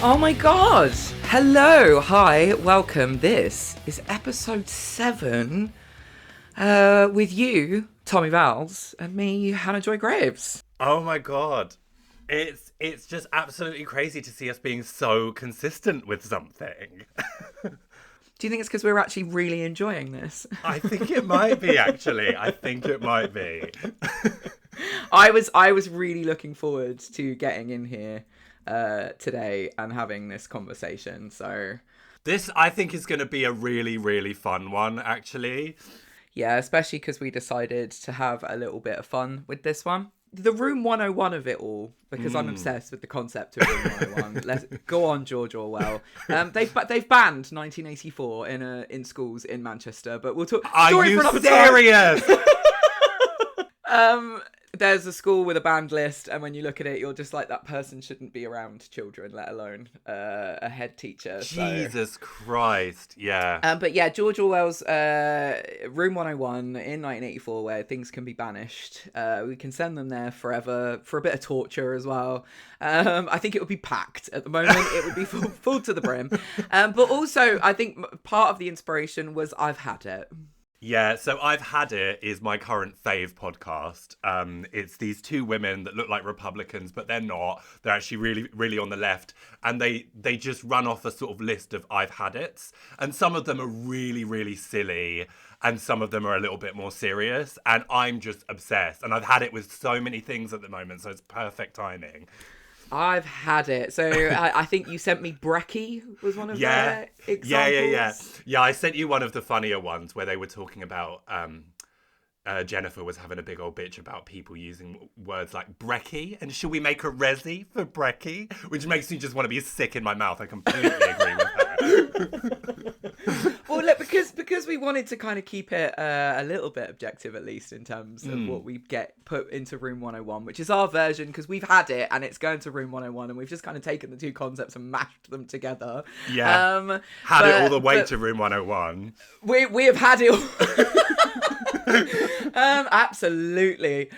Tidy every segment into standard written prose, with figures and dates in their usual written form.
Oh my god! Hello, hi, welcome. This is episode 7 with you, Tommy Vals, and me, Hannah Joy Graves. Oh my god. It's just absolutely crazy to see us being so consistent with something. Do you think it's because we're actually really enjoying this? I think it might be, actually. I think it might be. I was really looking forward to getting in here today and having this conversation, so... This, I think, is going to be a really, really fun one, actually. Yeah, especially because we decided to have a little bit of fun with this one. The Room 101 of it all, because I'm obsessed with the concept of Room 101. Let's go on, George Orwell. They've banned 1984 in schools in Manchester, but we'll talk. Are you serious? There's a school with a banned list, and when you look at it, you're just like, that person shouldn't be around children, let alone a head teacher. Jesus Christ, yeah. But yeah, George Orwell's Room 101 in 1984, where things can be banished. We can send them there forever for a bit of torture as well. I think it would be packed at the moment. It would be full to the brim. But also, I think part of the inspiration was I've Had It. Yeah, so I've Had It is my current fave podcast. It's these two women that look like Republicans, but they're not. They're actually really, really on the left. And they just run off a sort of list of I've Had It's. And some of them are really, really silly. And some of them are a little bit more serious. And I'm just obsessed. And I've had it with so many things at the moment, so it's perfect timing. I've had it. So I think you sent me Brekkie was one of their examples. Yeah, I sent you one of the funnier ones where they were talking about Jennifer was having a big old bitch about people using words like brekkie, and should we make a resi for brekkie? Which makes me just want to be sick in my mouth. I completely agree with her. Well, look, because we wanted to kind of keep it a little bit objective, at least in terms of what we get put into Room 101, which is our version, because we've had it and it's going to Room 101, and we've just kind of taken the two concepts and mashed them together. Yeah, had it all the way to Room 101. We have had it all. Absolutely.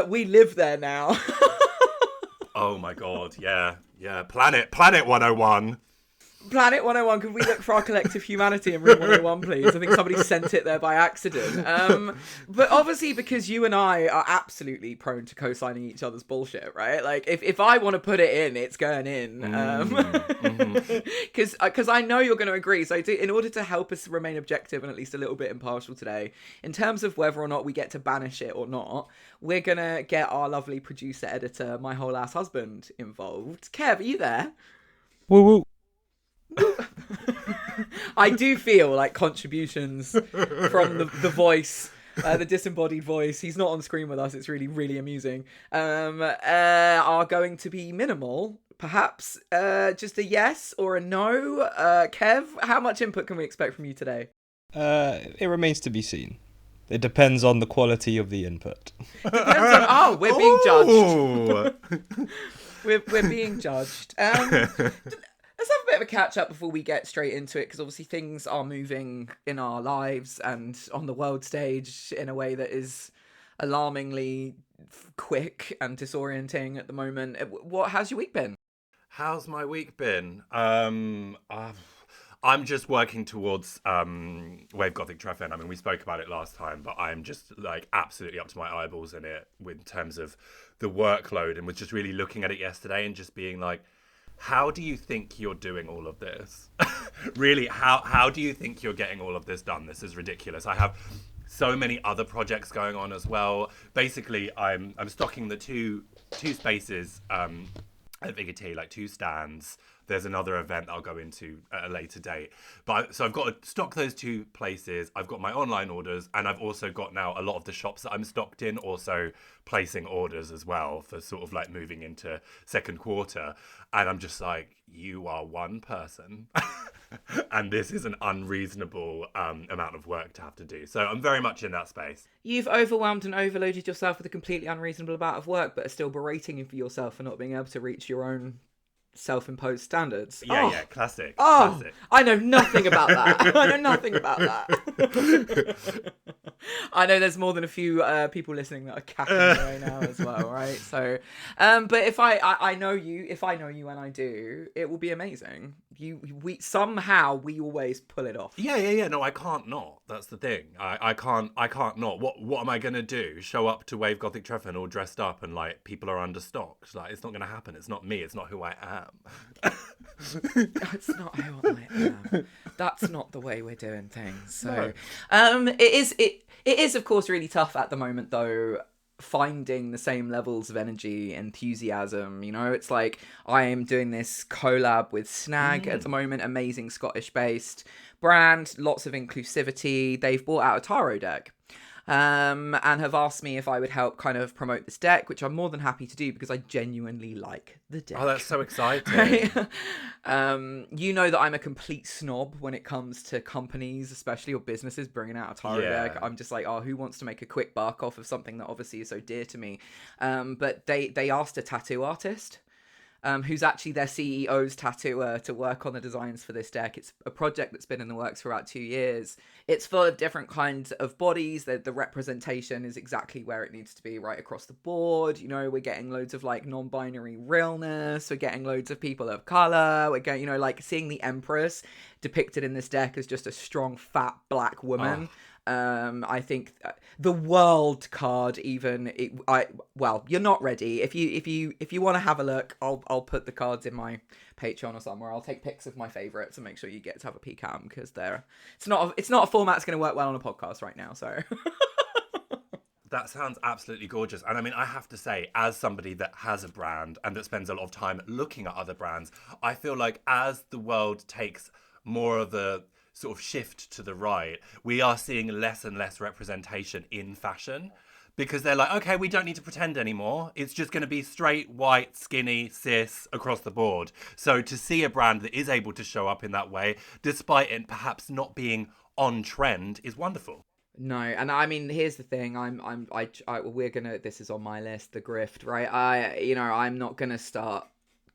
We live there now. Oh my god, yeah. Planet 101. Planet 101, could we look for our collective humanity in Room 101, please? I think somebody sent it there by accident. But obviously, because you and I are absolutely prone to co-signing each other's bullshit, right? Like, if I want to put it in, it's going in. Because I know you're going to agree. So in order to help us remain objective and at least a little bit impartial today, in terms of whether or not we get to banish it or not, we're going to get our lovely producer, editor, my whole ass husband involved. Kev, are you there? Woo woo. I do feel like contributions from the voice, the disembodied voice, he's not on screen with us, it's really, really amusing, are going to be minimal. Perhaps just a yes or a no. Kev, how much input can we expect from you today? It remains to be seen. It depends on the quality of the input. We're being judged. We're being judged. Let's have a bit of a catch up before we get straight into it, because obviously things are moving in our lives and on the world stage in a way that is alarmingly quick and disorienting at the moment. How's your week been? How's my week been? I'm just working towards Wave Gothic Trefan. I mean, we spoke about it last time, but I'm just like absolutely up to my eyeballs in it in terms of the workload, and was just really looking at it yesterday and just being like, how do you think you're doing all of this? Really, how do you think you're getting all of this done? This is ridiculous. I have so many other projects going on as well. Basically, I'm stocking the two spaces at Vigety, like 2 stands. There's another event I'll go into at a later date. So I've got to stock those 2 places. I've got my online orders, and I've also got now a lot of the shops that I'm stocked in also placing orders as well for sort of like moving into second quarter. And I'm just like, you are one person. And this is an unreasonable amount of work to have to do. So I'm very much in that space. You've overwhelmed and overloaded yourself with a completely unreasonable amount of work, but are still berating you for yourself for not being able to reach your own self-imposed standards. Yeah, classic. Oh, Classic. I know nothing about that. I know nothing about that. I know there's more than a few people listening that are cackling away now as well, right? So, but if I know you, if I know you and I do, it will be amazing. We somehow we always pull it off. Yeah. No, I can't not. That's the thing. I can't not. What am I gonna do? Show up to Wave Gothic Treffin all dressed up and like people are understocked? Like it's not gonna happen. It's not me. It's not who I am. It's not who I am. That's not the way we're doing things. So, No. it is of course really tough at the moment though, finding the same levels of energy, enthusiasm. You know, it's like I am doing this collab with Snag at the moment, amazing Scottish based brand, lots of inclusivity. They've brought out a tarot deck. And have asked me if I would help kind of promote this deck, which I'm more than happy to do because I genuinely like the deck. Oh, that's so exciting. You know that I'm a complete snob when it comes to companies, especially or businesses bringing out a tarot deck. I'm just like, oh, who wants to make a quick buck off of something that obviously is so dear to me? But they asked a tattoo artist. Who's actually their CEO's tattooer to work on the designs for this deck. It's a project that's been in the works for about 2 years. It's full of different kinds of bodies. The representation is exactly where it needs to be right across the board. You know, we're getting loads of like non-binary realness. We're getting loads of people of color. We're getting, you know, like seeing the Empress depicted in this deck as just a strong, fat, black woman. I think the world card even you're not ready. If you want to have a look, I'll put the cards in my Patreon or somewhere. I'll take pics of my favorites and make sure you get to have a peek at them because it's not a format that's going to work well on a podcast right now. So That sounds absolutely gorgeous. And I mean, I have to say, as somebody that has a brand and that spends a lot of time looking at other brands, I feel like as the world takes more of a sort of shift to the right, we are seeing less and less representation in fashion because they're like, okay, we don't need to pretend anymore. It's just going to be straight, white, skinny, cis across the board. So to see a brand that is able to show up in that way, despite it perhaps not being on trend, is wonderful. no, and I mean, here's the thing. We're gonna. This is on my list, the grift, right? I'm not gonna start.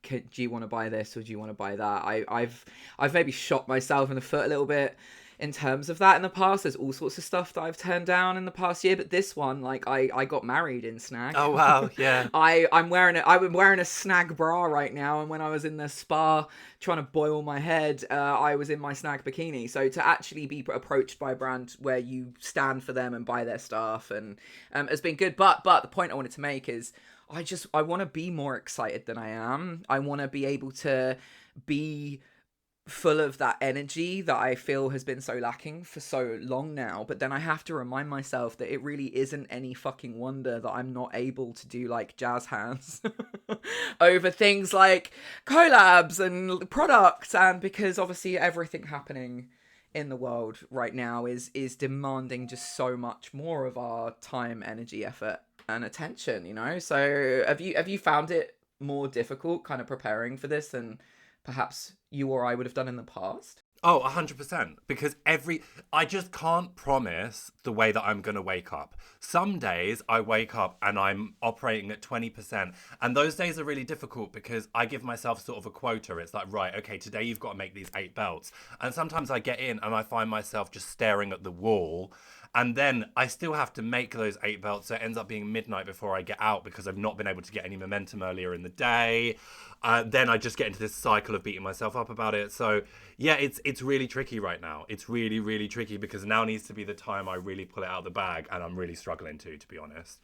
Do you want to buy this or do you want to buy that? I've maybe shot myself in the foot a little bit in terms of that in the past. There's all sorts of stuff that I've turned down in the past year, but this one, like I got married in Snag. Oh wow, yeah. I'm wearing a Snag bra right now, and when I was in the spa trying to boil my head, I was in my Snag bikini. So to actually be approached by a brand where you stand for them and buy their stuff and has been good. But the point I wanted to make is I want to be more excited than I am. I want to be able to be full of that energy that I feel has been so lacking for so long now. But then I have to remind myself that it really isn't any fucking wonder that I'm not able to do like jazz hands over things like collabs and products, and because obviously everything happening in the world right now is demanding just so much more of our time, energy, effort and attention, you know? So have you found it more difficult kind of preparing for this than perhaps you or I would have done in the past? Oh, 100%. Because I just can't promise the way that I'm going to wake up. Some days I wake up and I'm operating at 20%. And those days are really difficult because I give myself sort of a quota. It's like, right, okay, today you've got to make these 8 belts. And sometimes I get in and I find myself just staring at the wall. And then I still have to make those 8 belts. So it ends up being midnight before I get out because I've not been able to get any momentum earlier in the day. Then I just get into this cycle of beating myself up about it. So yeah, it's really tricky right now. It's really, really tricky because now needs to be the time I really pull it out of the bag. And I'm really struggling to be honest.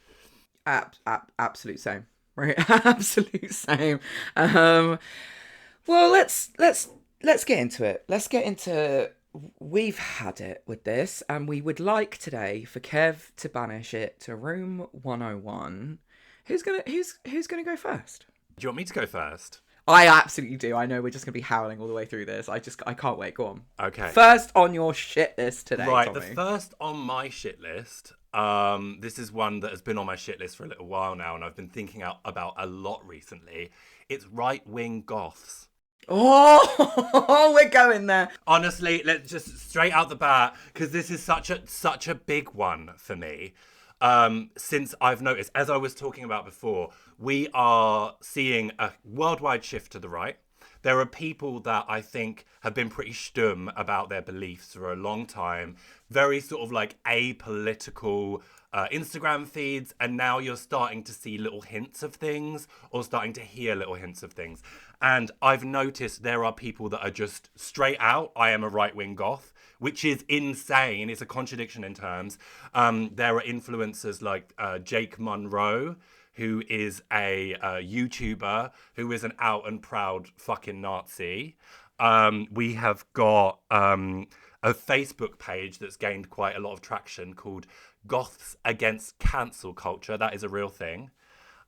Absolute same. Right. Absolute same. Well, let's get into it. Let's get into... We've had it with this, and we would like today for Kev to banish it to room 101. Who's gonna go first? Do you want me to go first? I absolutely do. I know we're just gonna be howling all the way through this. I can't wait. Go on. Okay. First on your shit list today, right, Tommy. the first on my shit list. This is one that has been on my shit list for a little while now, and I've been thinking about a lot recently. It's right-wing goths. Oh, we're going there. Honestly, let's just straight out the bat, because this is such a big one for me. Since I've noticed, as I was talking about before, we are seeing a worldwide shift to the right. there are people that I think have been pretty stum about their beliefs for a long time, very sort of like apolitical Instagram feeds, and now you're starting to see little hints of things or starting to hear little hints of things. And I've noticed there are people that are just straight out, I am a right-wing goth, which is insane. It's a contradiction in terms. There are influencers like Jake Monroe, who is a YouTuber who is an out and proud fucking Nazi. We have got a Facebook page that's gained quite a lot of traction called Goths Against Cancel Culture. That is a real thing.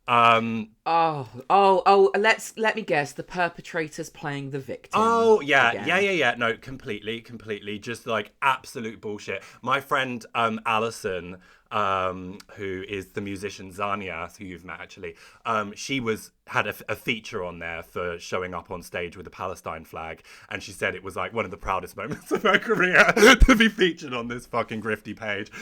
Let me guess. The perpetrators playing the victim. Oh, yeah, again. yeah. No, completely. Just like absolute bullshit. My friend Alison, who is the musician Zanias, who you've met actually, she had a feature on there for showing up on stage with the Palestine flag, and she said it was like one of the proudest moments of her career to be featured on this fucking grifty page.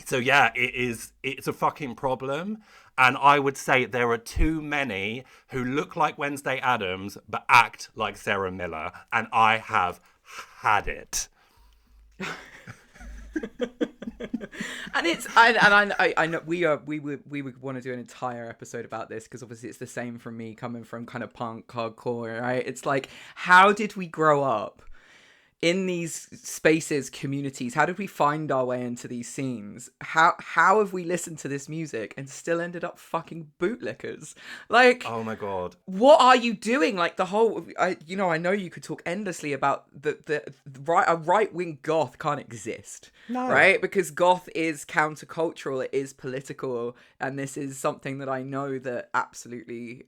So yeah, it's a fucking problem. And I would say there are too many who look like Wednesday Addams but act like Sarah Miller, and I have had it. I know we would want to do an entire episode about this, because obviously it's the same from me coming from kind of punk hardcore, right? It's like, how did we grow up in these spaces, communities? How did we find our way into these scenes? How have we listened to this music and still ended up fucking bootlickers? Like, oh my god, what are you doing? Like, the whole, I know you could talk endlessly about a right-wing goth can't exist, right? Because goth is countercultural, it is political, and this is something that I know that absolutely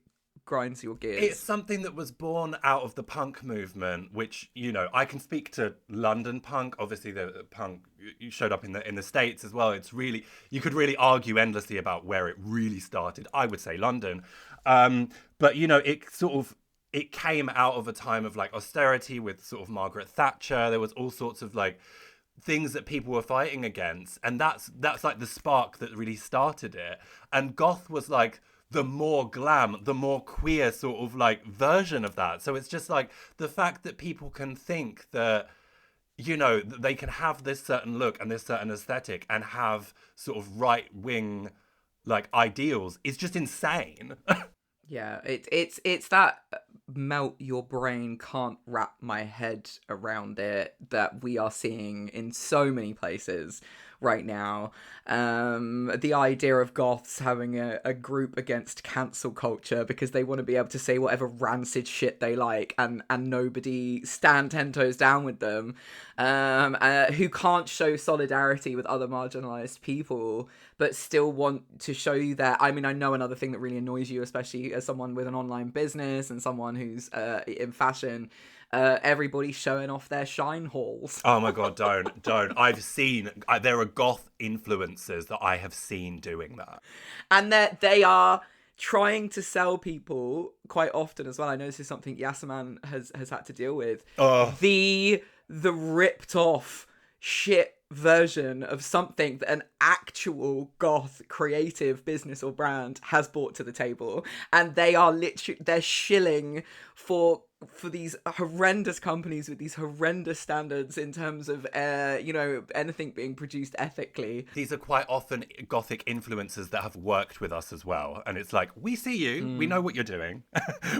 grinds your gears. It's something that was born out of the punk movement, which, I can speak to London punk. Obviously, the punk showed up in the States as well. It's really, you could really argue endlessly about where it really started. I would say London. But, it came out of a time of like austerity with sort of Margaret Thatcher. There was all sorts of like things that people were fighting against. And that's like the spark that really started it. And goth was like the more glam, the more queer sort of like version of that. So it's just like the fact that people can think that, that they can have this certain look and this certain aesthetic and have sort of right wing like ideals is just insane. Yeah, it's that melt your brain, can't wrap my head around it, that we are seeing in so many places right now. The idea of goths having a group against cancel culture because they want to be able to say whatever rancid shit they like, and nobody stand 10 toes down with them, who can't show solidarity with other marginalized people but still want to show you that. I mean, I know another thing that really annoys you, especially as someone with an online business and someone who's in fashion, everybody showing off their shine hauls. Oh my god, don't. I've seen, there are goth influencers that I have seen doing that. And that they are trying to sell people quite often as well. I know this is something Yasaman has had to deal with. Oh. The ripped off shit version of something that an actual goth creative business or brand has brought to the table, and they're shilling for these horrendous companies with these horrendous standards in terms of anything being produced ethically. These are quite often gothic influencers that have worked with us as well, and it's like, we see you, we know what you're doing.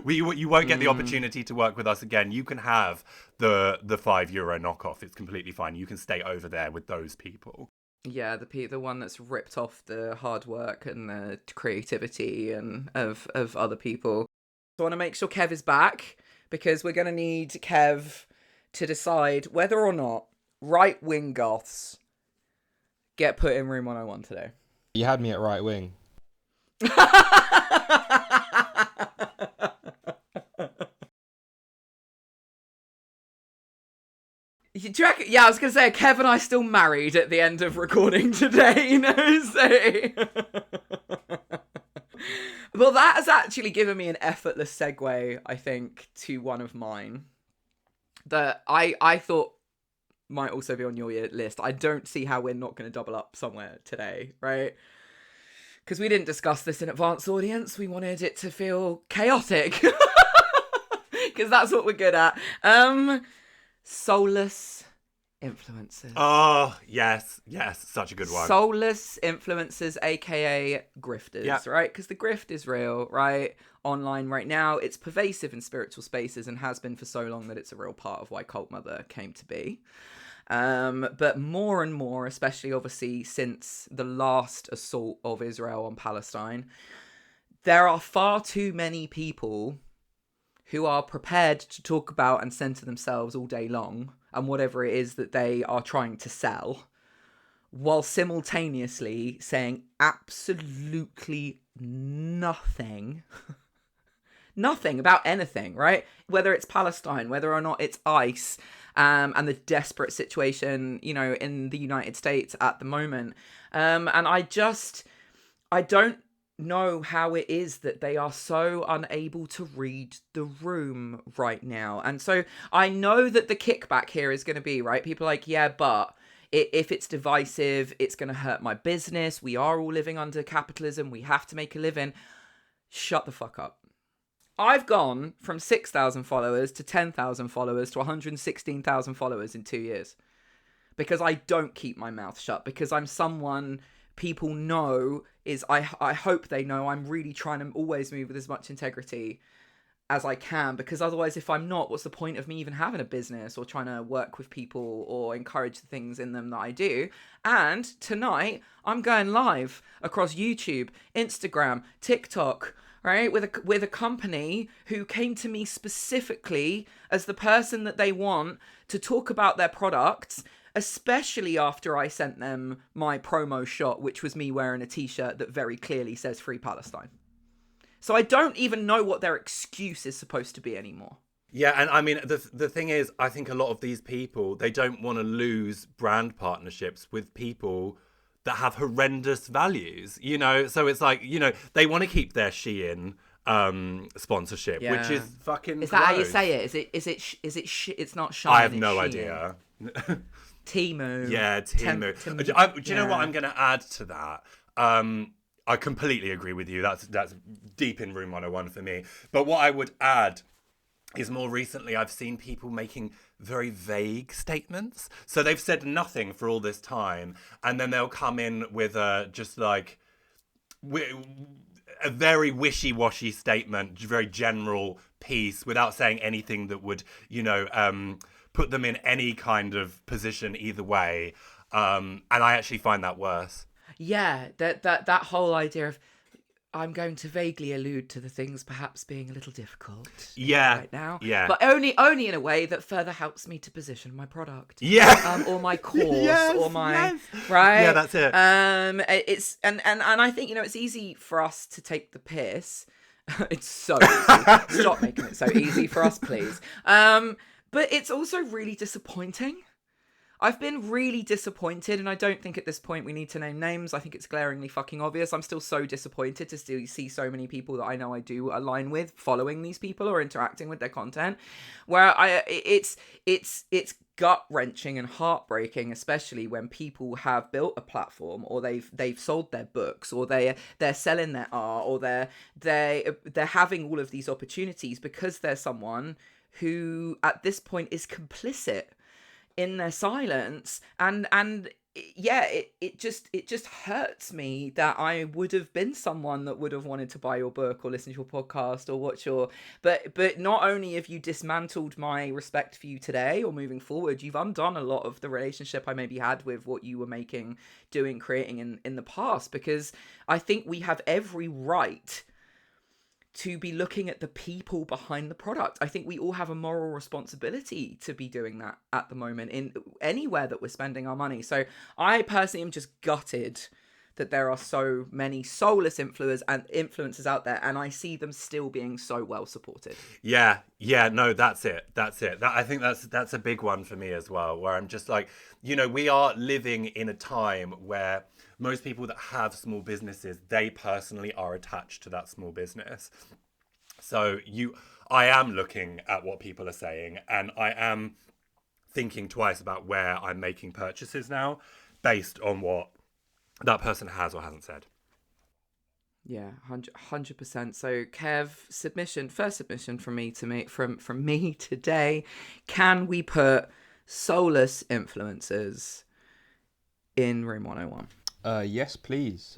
You won't get the opportunity to work with us again. You can have the €5 knockoff. It's completely fine. You can stay over there with those people. Yeah, the one that's ripped off the hard work and the creativity and of other people. So I want to make sure Kev is back, because we're going to need Kev to decide whether or not right-wing goths get put in Room 101 today. You had me at right wing. Do you reckon? Yeah, I was going to say, Kev and I still married at the end of recording today, Well, that has actually given me an effortless segue, I think, to one of mine that I thought might also be on your list. I don't see how we're not going to double up somewhere today, right? Because we didn't discuss this in advance, audience. We wanted it to feel chaotic. because that's what we're good at. Soulless influencers. Oh, yes, such a good one. Soulless influencers, aka grifters, Yeah. right? Because the grift is real, right? Online right now, it's pervasive in spiritual spaces and has been for so long that it's a real part of why Cult Mother came to be. But more and more, especially obviously since the last assault of Israel on Palestine, there are far too many people who are prepared to talk about and center themselves all day long and whatever it is that they are trying to sell, while simultaneously saying absolutely nothing about anything, right? Whether it's Palestine, whether or not it's ICE, and the desperate situation, you know, in the United States at the moment. And I don't know how it is that they are so unable to read the room right now. And so I know that the kickback here is going to be, right, people are like, yeah, but if it's divisive, it's going to hurt my business. We are all living under capitalism. We have to make a living. Shut the fuck up. I've gone from 6,000 followers to 10,000 followers to 116,000 followers in 2 years. Because I don't keep my mouth shut. Because I'm someone people know is, I hope they know, I'm really trying to always move with as much integrity as I can. Because otherwise, if I'm not, what's the point of me even having a business or trying to work with people or encourage the things in them that I do? And tonight, I'm going live across YouTube, Instagram, TikTok, right, with a company who came to me specifically as the person that they want to talk about their products, especially after I sent them my promo shot, which was me wearing a t-shirt that very clearly says Free Palestine. So I don't even know what their excuse is supposed to be anymore. Yeah, and I mean, the thing is, I think a lot of these people, they don't want to lose brand partnerships with people that have horrendous values, you know? So it's like, you know, they want to keep their Shein sponsorship, Yeah. which is fucking Is that how you gross. say it? It's not Shein. I have it's no Shein. idea. Temu. Yeah, Timu. Do you know what I'm going to add to that? I completely agree with you. That's deep in Room 101 for me. But what I would add is more recently I've seen people making very vague statements. So they've said nothing for all this time, and then they'll come in with just like a very wishy-washy statement, very general piece, without saying anything that would, you know, put them in any kind of position either way. And I actually find that worse. Yeah, that whole idea of I'm going to vaguely allude to the things perhaps being a little difficult right now. Yeah. But only in a way that further helps me to position my product. Yeah. Or my cause or my yes. right. Yeah, that's it. It's and I think, you know, it's easy for us to take the piss. It's so easy. Stop making it so easy for us, please. But it's also really disappointing. I've been really disappointed, and I don't think at this point we need to name names. I think it's glaringly fucking obvious. I'm still so disappointed to still see so many people that I know I do align with following these people or interacting with their content, where it's gut-wrenching and heartbreaking, especially when people have built a platform or they've sold their books or they're selling their art or they're having all of these opportunities because they're someone who at this point is complicit in their silence, and yeah, it just hurts me that I would have been someone that would have wanted to buy your book or listen to your podcast or watch your but not only have you dismantled my respect for you today or moving forward, you've undone a lot of the relationship I maybe had with what you were making, doing, creating in the past, because I think we have every right to be looking at the people behind the product. I think we all have a moral responsibility to be doing that at the moment in anywhere that we're spending our money. So I personally am just gutted that there are so many soulless influencers out there, and I see them still being so well supported. Yeah, no, that's it. I think that's a big one for me as well, where I'm just like, you know, we are living in a time where most people that have small businesses, they personally are attached to that small business. So I am looking at what people are saying, and I am thinking twice about where I'm making purchases now based on what that person has or hasn't said. Yeah, 100%. So, Kev, first submission from me today. Can we put soulless influencers in Room 101? Yes, please.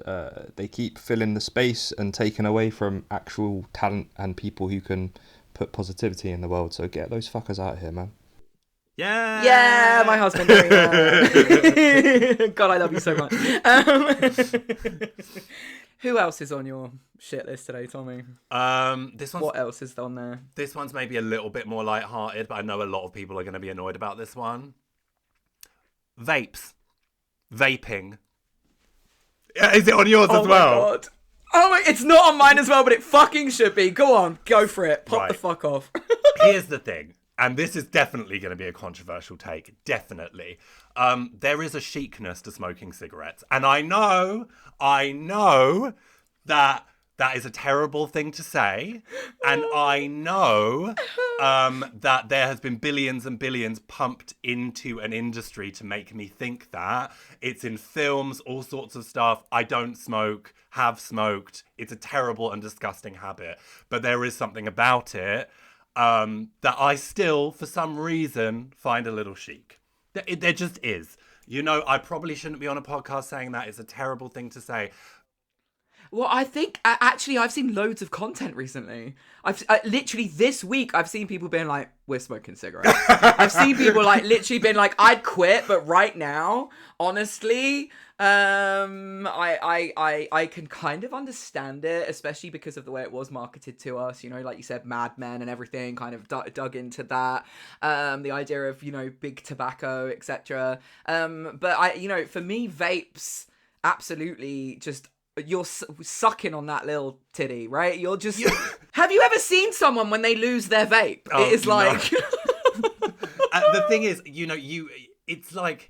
They keep filling the space and taking away from actual talent and people who can put positivity in the world. So get those fuckers out here, man. Yeah, my husband. God, I love you so much. Who else is on your shit list today, Tommy? What else is on there? This one's maybe a little bit more lighthearted, but I know a lot of people are going to be annoyed about this one. Vaping. Is it on yours as well? Oh my god. It's not on mine as well, but it fucking should be. Go on, go for it. Pop the fuck off. Here's the thing, and this is definitely going to be a controversial take. Definitely. There is a chicness to smoking cigarettes. And I know that is a terrible thing to say. And I know that there has been billions and billions pumped into an industry to make me think that. It's in films, all sorts of stuff. I don't smoke, have smoked. It's a terrible and disgusting habit. But there is something about it that I still, for some reason, find a little chic. There just is. You know, I probably shouldn't be on a podcast saying that. It's a terrible thing to say. Well, I think, actually, I've seen loads of content recently. I've literally this week, I've seen people being like, we're smoking cigarettes. I've seen people like literally being like, I'd quit, but right now, honestly, I can kind of understand it, especially because of the way it was marketed to us. You know, like you said, Mad Men and everything kind of dug into that. The idea of, you know, big tobacco, etc. But for me, vapes, absolutely just... You're sucking on that little titty, right? You're just... Have you ever seen someone when they lose their vape? It is like... The thing is, you know, it's like...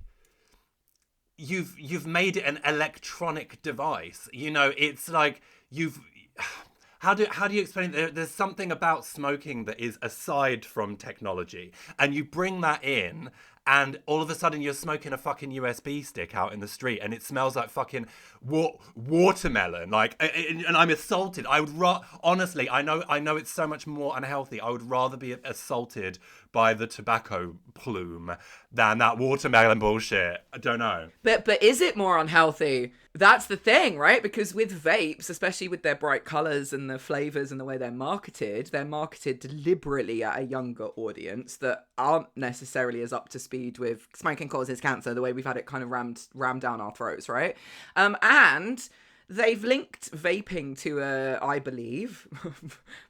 You've made it an electronic device. You know, it's like how do you explain it? There's something about smoking that is aside from technology, and you bring that in, and all of a sudden you're smoking a fucking USB stick out in the street, and it smells like fucking watermelon. Like, and I'm assaulted. I would honestly, I know it's so much more unhealthy. I would rather be assaulted by the tobacco plume than that watermelon bullshit. I don't know. But is it more unhealthy? That's the thing, right? Because with vapes, especially with their bright colours and the flavours and the way they're marketed deliberately at a younger audience that aren't necessarily as up to speed with smoking causes cancer, the way we've had it kind of rammed down our throats, right? And they've linked vaping to I believe,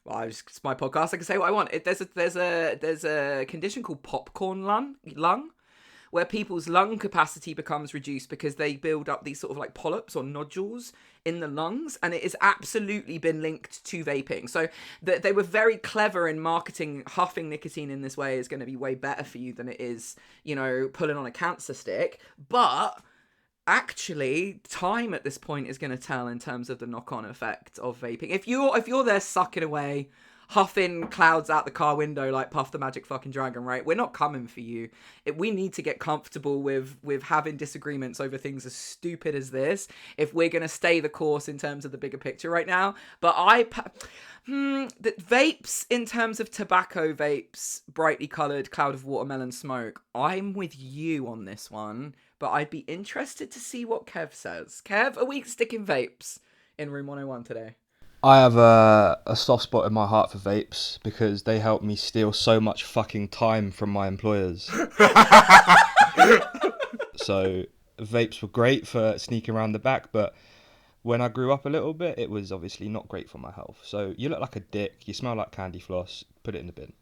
well, it's my podcast, I can say what I want. There's a condition called popcorn lung, where people's lung capacity becomes reduced because they build up these sort of like polyps or nodules in the lungs, and it has absolutely been linked to vaping. So they were very clever in marketing huffing nicotine in this way is going to be way better for you than it is, you know, pulling on a cancer stick. But actually, time at this point is going to tell in terms of the knock-on effect of vaping. If you're there sucking away, huffing clouds out the car window like Puff the Magic fucking Dragon, right? We're not coming for you. We need to get comfortable with having disagreements over things as stupid as this if we're going to stay the course in terms of the bigger picture right now. But the vapes, in terms of tobacco vapes, brightly coloured cloud of watermelon smoke, I'm with you on this one, but I'd be interested to see what Kev says. Kev, are we sticking vapes in Room 101 today? I have a soft spot in my heart for vapes because they help me steal so much fucking time from my employers. So vapes were great for sneaking around the back, but when I grew up a little bit, it was obviously not great for my health. So you look like a dick, you smell like candy floss, put it in the bin.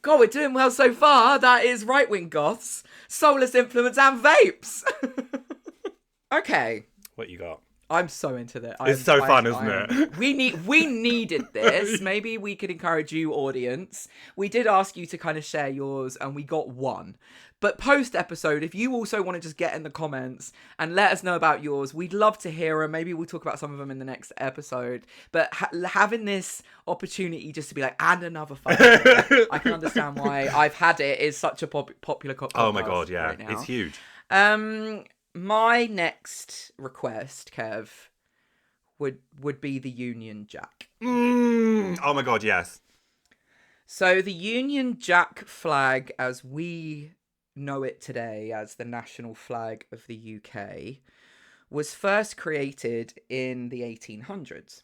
God, we're doing well so far. That is right-wing goths, soulless influence, and vapes. Okay. What you got? I'm so into that. It's so fun, isn't it? We needed this. Maybe we could encourage you, audience. We did ask you to kind of share yours, and we got one. But post-episode, if you also want to just get in the comments and let us know about yours, we'd love to hear them. Maybe we'll talk about some of them in the next episode. But having this opportunity just to be like, and another fucking I can understand why I've had it is such a popular podcast. Oh my God, yeah. Right now. It's huge. my next request, Kev, would be the Union Jack. Oh my god, yes. So the Union Jack flag, as we know it today as the national flag of the UK, was first created in the 1800s.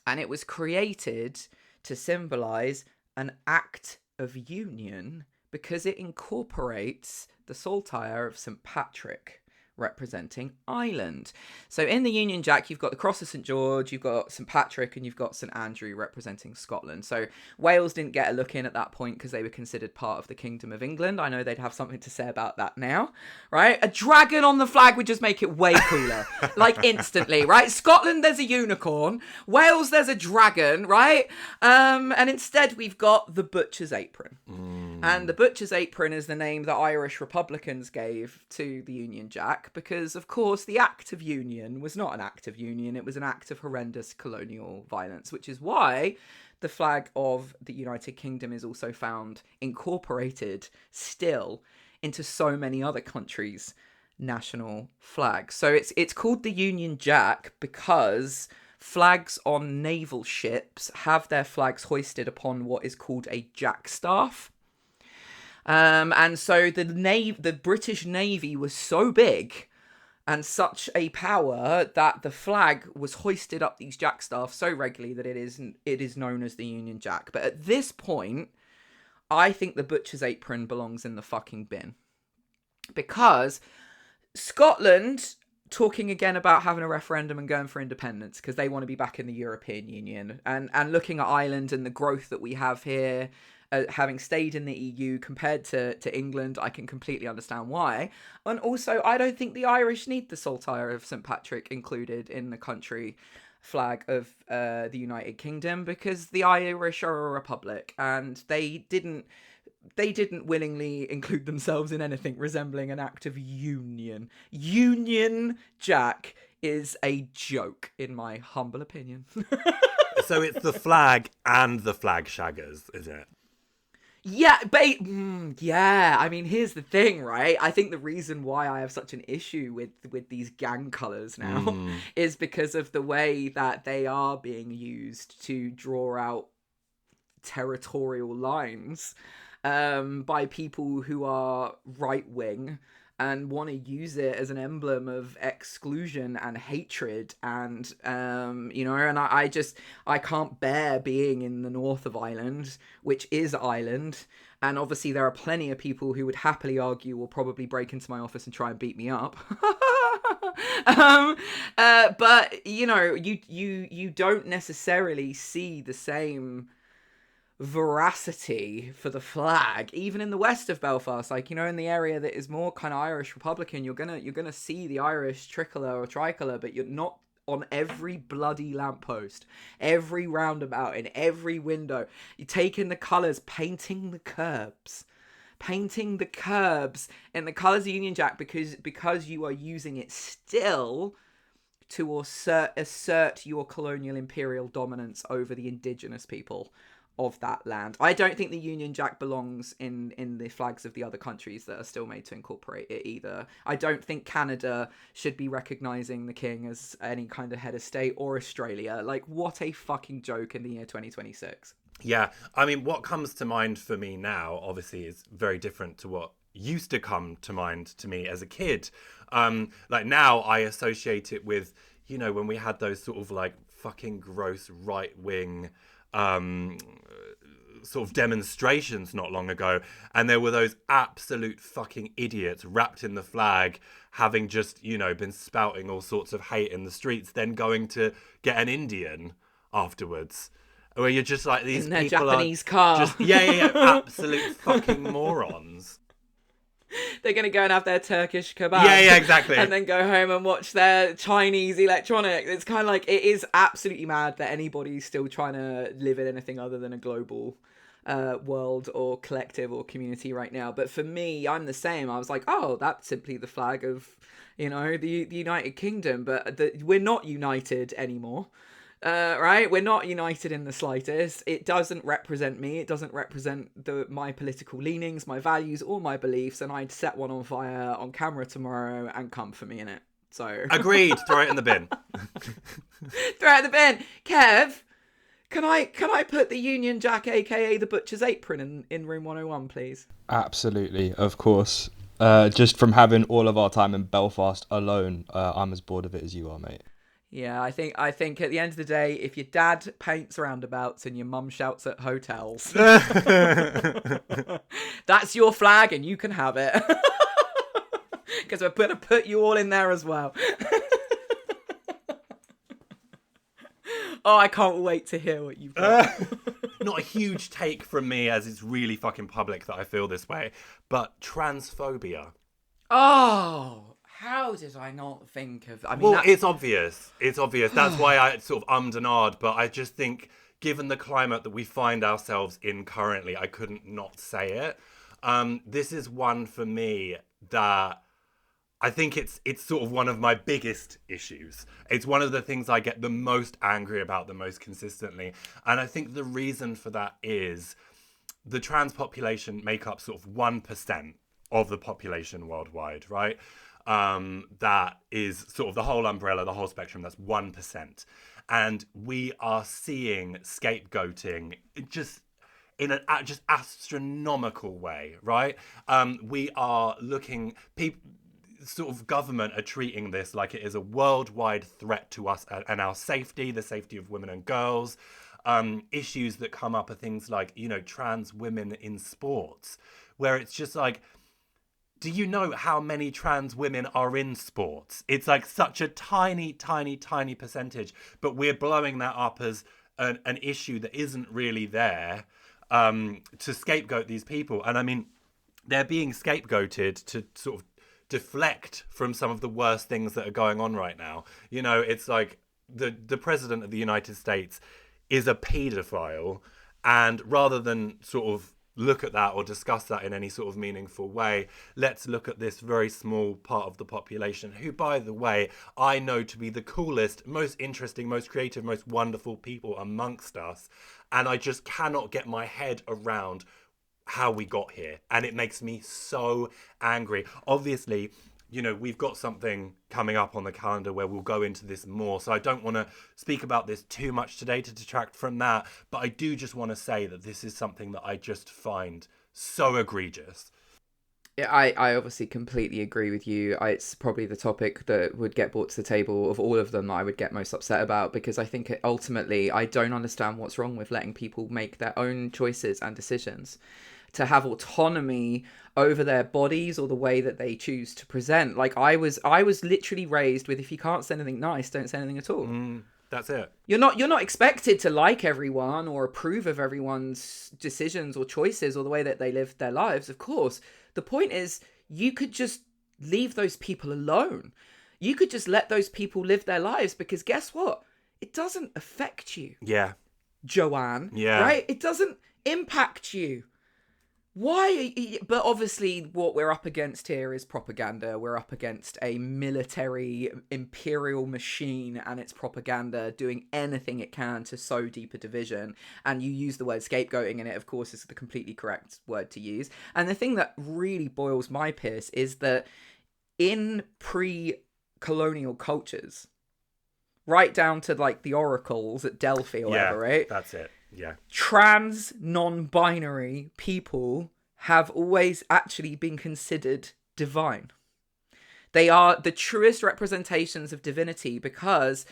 And it was created to symbolise an act of union because it incorporates the saltire of St. Patrick, representing Ireland. So in the Union Jack, you've got the Cross of St. George, you've got St. Patrick, and you've got St. Andrew representing Scotland. So Wales didn't get a look in at that point because they were considered part of the Kingdom of England. I know they'd have something to say about that now, right? A dragon on the flag would just make it way cooler, like instantly, right? Scotland, there's a unicorn. Wales, there's a dragon, right? And instead we've got the Butcher's Apron. And the Butcher's Apron is the name that Irish Republicans gave to the Union Jack because, of course, the Act of Union was not an act of union. It was an act of horrendous colonial violence, which is why the flag of the United Kingdom is also found incorporated still into so many other countries' national flags. So it's called the Union Jack because flags on naval ships have their flags hoisted upon what is called a jackstaff. And so the British Navy was so big and such a power that the flag was hoisted up these jackstaffs so regularly that it is known as the Union Jack. But at this point, I think the Butcher's Apron belongs in the fucking bin. Because Scotland, talking again about having a referendum and going for independence because they want to be back in the European Union, and looking at Ireland and the growth that we have here, having stayed in the EU compared to England, I can completely understand why. And also, I don't think the Irish need the saltire of St. Patrick included in the country flag of the United Kingdom because the Irish are a republic and they didn't willingly include themselves in anything resembling an act of union. Union Jack is a joke, in my humble opinion. So it's the flag and the flag shaggers, is it? Yeah, yeah. I mean, here's the thing, right? I think the reason why I have such an issue with these gang colours now is because of the way that they are being used to draw out territorial lines by people who are right-wing and want to use it as an emblem of exclusion and hatred and and I can't bear being in the north of Ireland, which is Ireland, and obviously there are plenty of people who would happily argue or probably break into my office and try and beat me up. But you don't necessarily see the same veracity for the flag even in the west of Belfast, in the area that is more kind of Irish Republican. You're gonna see the Irish tricolour or tricolour, but you're not on every bloody lamppost, every roundabout, in every window. You're taking the colours, painting the curbs in the colours of Union Jack because you are using it still to assert your colonial imperial dominance over the indigenous people of that land. I don't think the Union Jack belongs in the flags of the other countries that are still made to incorporate it either. I don't think Canada should be recognising the king as any kind of head of state, or Australia. Like, what a fucking joke in the year 2026. Yeah, I mean, what comes to mind for me now, obviously, is very different to what used to come to mind to me as a kid. Like, now I associate it with, when we had those sort of, like, fucking gross right-wing sort of demonstrations not long ago, and there were those absolute fucking idiots wrapped in the flag having just been spouting all sorts of hate in the streets, then going to get an Indian afterwards, where you're just like, these in their people Japanese are car. just absolute fucking morons. They're going to go and have their Turkish kebab. Yeah, exactly. And then go home and watch their Chinese electronics. It's kind of like, it is absolutely mad that anybody's still trying to live in anything other than a global world or collective or community right now. But for me, I'm the same. I was like, oh, that's simply the flag of, the United Kingdom. But we're not united anymore. Right? We're not united in the slightest. It doesn't represent me. It doesn't represent my political leanings, my values, or my beliefs. And I'd set one on fire on camera tomorrow and come for me in it. So Agreed. Throw it in the bin. throw it in the bin. Kev, can I put the Union Jack, aka the Butcher's Apron, in room 101, please? Absolutely, of course. Just from having all of our time in Belfast alone, I'm as bored of it as you are, mate. Yeah, I think at the end of the day, if your dad paints roundabouts and your mum shouts at hotels, that's your flag and you can have it. Because we're going to put you all in there as well. Oh, I can't wait to hear what you've got. Not a huge take from me, as it's really fucking public that I feel this way, but transphobia. Oh, how did I not think of... I mean, well, it's obvious. It's obvious. That's why I sort of ummed and ahed, but I just think, given the climate that we find ourselves in currently, I couldn't not say it. This is one for me that I think it's sort of one of my biggest issues. It's one of the things I get the most angry about the most consistently. And I think the reason for that is the trans population make up sort of 1% of the population worldwide, right? That is sort of the whole umbrella, the whole spectrum, that's 1%. And we are seeing scapegoating just in an just astronomical way, right? We are looking... sort of government are treating this like it is a worldwide threat to us and our safety, the safety of women and girls. Issues that come up are things like, trans women in sports, where it's just like, do you know how many trans women are in sports? It's like such a tiny, tiny, tiny percentage, but we're blowing that up as an issue that isn't really there to scapegoat these people. And I mean, they're being scapegoated to sort of deflect from some of the worst things that are going on right now. It's like the president of the United States is a paedophile, and rather than sort of look at that or discuss that in any sort of meaningful way, let's look at this very small part of the population who, by the way, I know to be the coolest, most interesting, most creative, most wonderful people amongst us, and I just cannot get my head around how we got here, and it makes me so angry. Obviously, we've got something coming up on the calendar where we'll go into this more, so I don't want to speak about this too much today to detract from that, but I do just want to say that this is something that I just find so egregious. Yeah, I obviously completely agree with you. It's probably the topic that would get brought to the table of all of them that I would get most upset about, because I think ultimately I don't understand what's wrong with letting people make their own choices and decisions, to have autonomy over their bodies or the way that they choose to present. Like I was literally raised with, if you can't say anything nice, don't say anything at all. That's it. You're not expected to like everyone or approve of everyone's decisions or choices or the way that they live their lives, of course. The point is, you could just leave those people alone. You could just let those people live their lives, because guess what? It doesn't affect you. Yeah. Joanne. Yeah. Right? It doesn't impact you. Why? But obviously what we're up against here is propaganda. We're up against a military imperial machine and its propaganda doing anything it can to sow deeper division. And you use the word scapegoating, and it, of course, is the completely correct word to use. And the thing that really boils my piss is that in pre-colonial cultures, right down to like the oracles at Delphi or whatever, right? That's it. Yeah. Trans, non-binary people have always actually been considered divine. They are the truest representations of divinity, because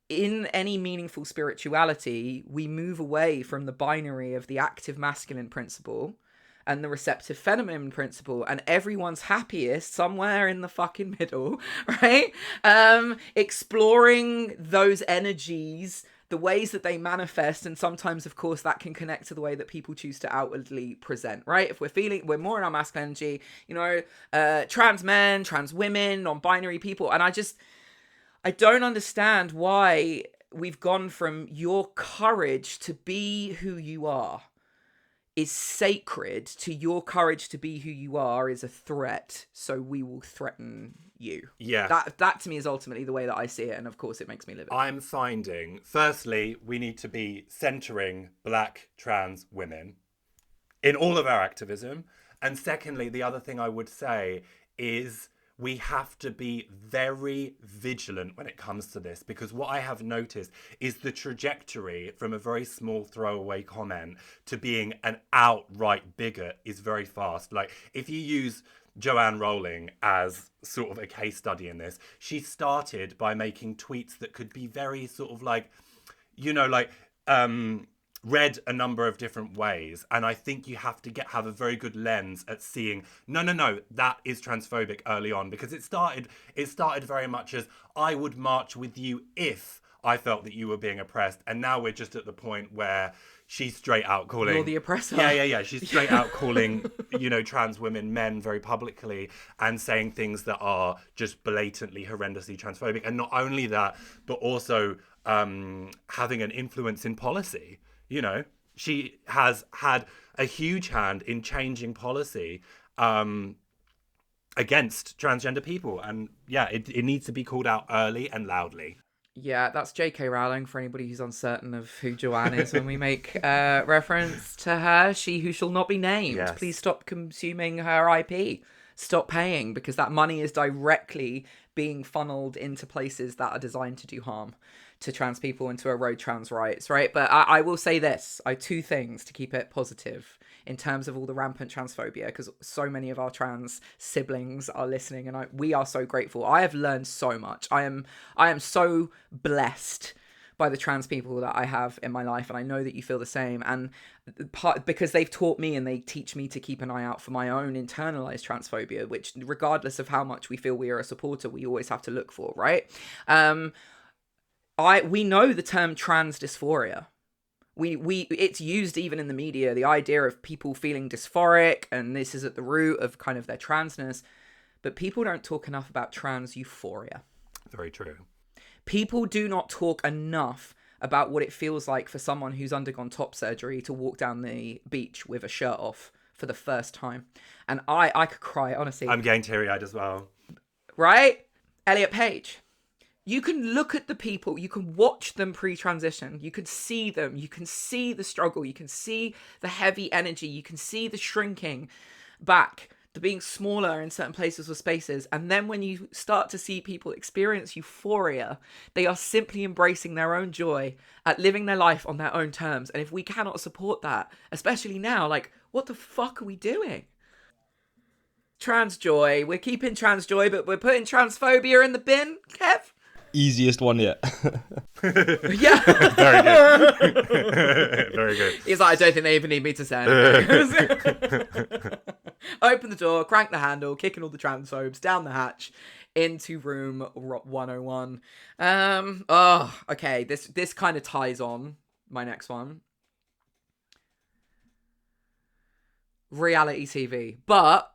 in any meaningful spirituality, we move away from the binary of the active masculine principle and the receptive feminine principle, and everyone's happiest somewhere in the fucking middle, right? Exploring those energies, the ways that they manifest, and sometimes, of course, that can connect to the way that people choose to outwardly present, right? If we're more in our masculine energy, trans men, trans women, non-binary people, and I don't understand why we've gone from your courage to be who you are is sacred to your courage to be who you are is a threat, so we will threaten you. Yeah. That to me is ultimately the way that I see it, and of course it makes me live it. I'm finding, firstly, we need to be centering black trans women in all of our activism. And secondly, the other thing I would say is we have to be very vigilant when it comes to this, because what I have noticed is the trajectory from a very small throwaway comment to being an outright bigot is very fast. Like, if you use Joanne Rowling as sort of a case study in this, she started by making tweets that could be very sort of like, read a number of different ways, and I think you have to have a very good lens at seeing no, that is transphobic early on, because it started very much as I would march with you if I felt that you were being oppressed, and now we're just at the point where she's straight out calling You're the oppressor. Yeah. She's straight out calling trans women men very publicly, and saying things that are just blatantly horrendously transphobic. And not only that, but also having an influence in policy. She has had a huge hand in changing policy against transgender people. And yeah, it needs to be called out early and loudly. Yeah, that's J.K. Rowling, for anybody who's uncertain of who Joanne is when we make reference to her. She who shall not be named. Yes. Please stop consuming her IP. Stop paying, because that money is directly being funneled into places that are designed to do harm to trans people and to erode trans rights, right? But I will say this. I have two things to keep it positive in terms of all the rampant transphobia, because so many of our trans siblings are listening, and we are so grateful. I have learned so much. I am so blessed by the trans people that I have in my life, and I know that you feel the same. And because they've taught me and they teach me to keep an eye out for my own internalized transphobia, which regardless of how much we feel we are a supporter, we always have to look for, right? We know the term trans dysphoria. It's used even in the media, the idea of people feeling dysphoric, and this is at the root of kind of their transness. But people don't talk enough about trans euphoria. Very true. People do not talk enough about what it feels like for someone who's undergone top surgery to walk down the beach with a shirt off for the first time. And I could cry, honestly. I'm getting teary-eyed as well. Right? Elliot Page. You can look at the people, you can watch them pre-transition, you can see them, you can see the struggle, you can see the heavy energy, you can see the shrinking back, the being smaller in certain places or spaces. And then when you start to see people experience euphoria, they are simply embracing their own joy at living their life on their own terms. And if we cannot support that, especially now, like, what the fuck are we doing? Trans joy. We're keeping trans joy, but we're putting transphobia in the bin, Kev? Easiest one yet. Yeah. Very good. Very good. He's like, I don't think they even need me to say anything. Open the door, crank the handle, kicking all the transphobes down the hatch into room 101. Okay, this kind of ties on my next one. Reality TV. But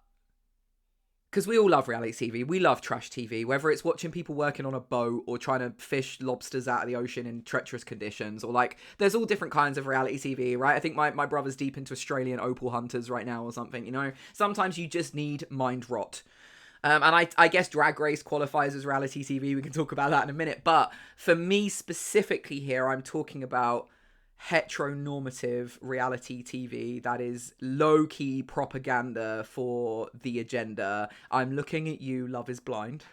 because we all love reality TV. We love trash TV, whether it's watching people working on a boat or trying to fish lobsters out of the ocean in treacherous conditions, or like, there's all different kinds of reality TV, right? I think my brother's deep into Australian opal hunters right now or something, Sometimes you just need mind rot. And I guess Drag Race qualifies as reality TV. We can talk about that in a minute. But for me specifically here, I'm talking about heteronormative reality TV that is low-key propaganda for the agenda. I'm looking at you, Love is Blind.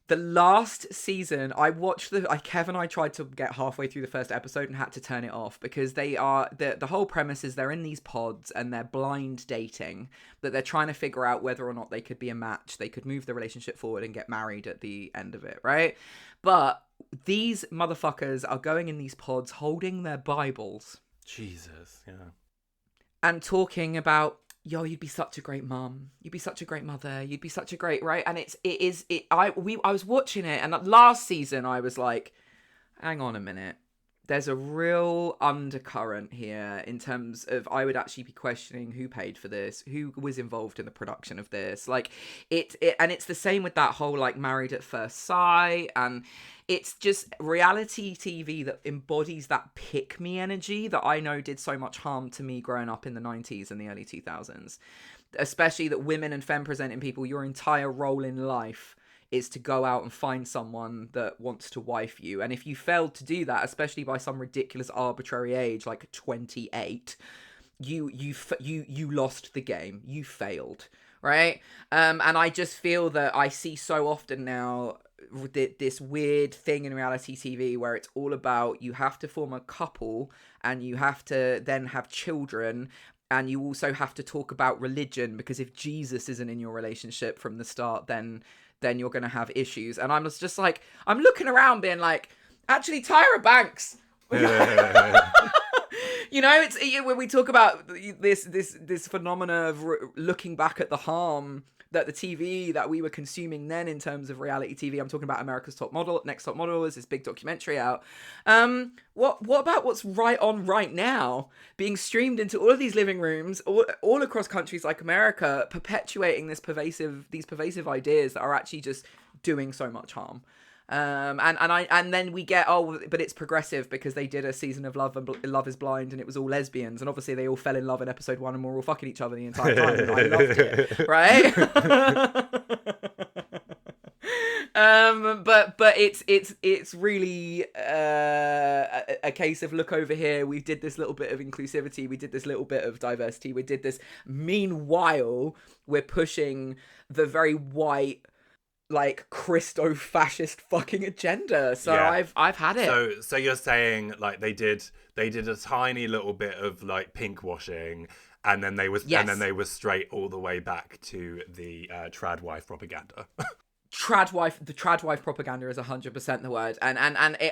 The last season, I watched Kev and I tried to get halfway through the first episode and had to turn it off, because they are, the whole premise is they're in these pods and they're blind dating, that they're trying to figure out whether or not they could be a match, they could move the relationship forward and get married at the end of it, right? But these motherfuckers are going in these pods holding their Bibles. Jesus, yeah. And talking about, yo, you'd be such a great mum. You'd be such a great mother. You'd be such a great, right? And I was watching it, and last season I was like, hang on a minute. there's a real undercurrent here in terms of, I would actually be questioning who paid for this, who was involved in the production of this. Like and it's the same with that whole like Married at First Sight, and it's just reality TV that embodies that pick me energy that I know did so much harm to me growing up in the 90s and the early 2000s. Especially that women and femme presenting people, your entire role in life is to go out and find someone that wants to wife you. And if you failed to do that, especially by some ridiculous arbitrary age like 28, you lost the game. You failed, right? And I just feel that I see so often now this weird thing in reality TV where it's all about, you have to form a couple and you have to then have children, and you also have to talk about religion, because if Jesus isn't in your relationship from the start, then you're going to have issues. And I'm just like, I'm looking around being like, actually, Tyra Banks. You know, it's when we talk about this phenomena of looking back at the harm that the TV that we were consuming then in terms of reality TV. I'm talking about America's Top Model, Next Top Model, is this big documentary out. What about what's right on right now, being streamed into all of these living rooms, all across countries like America, perpetuating these pervasive ideas that are actually just doing so much harm. And then we get, oh, but it's progressive because they did a season of Love is Blind and it was all lesbians, and obviously they all fell in love in episode 1 and were all fucking each other the entire time, and I loved it, right? But it's really a case of, look over here, we did this little bit of inclusivity, we did this little bit of diversity, we did this. Meanwhile, we're pushing the very white, like, Christo-fascist fucking agenda. So yeah. I've had it. So you're saying like they did a tiny little bit of like pink washing, and then they was straight all the way back to the trad wife propaganda. The trad wife propaganda is 100% the word, and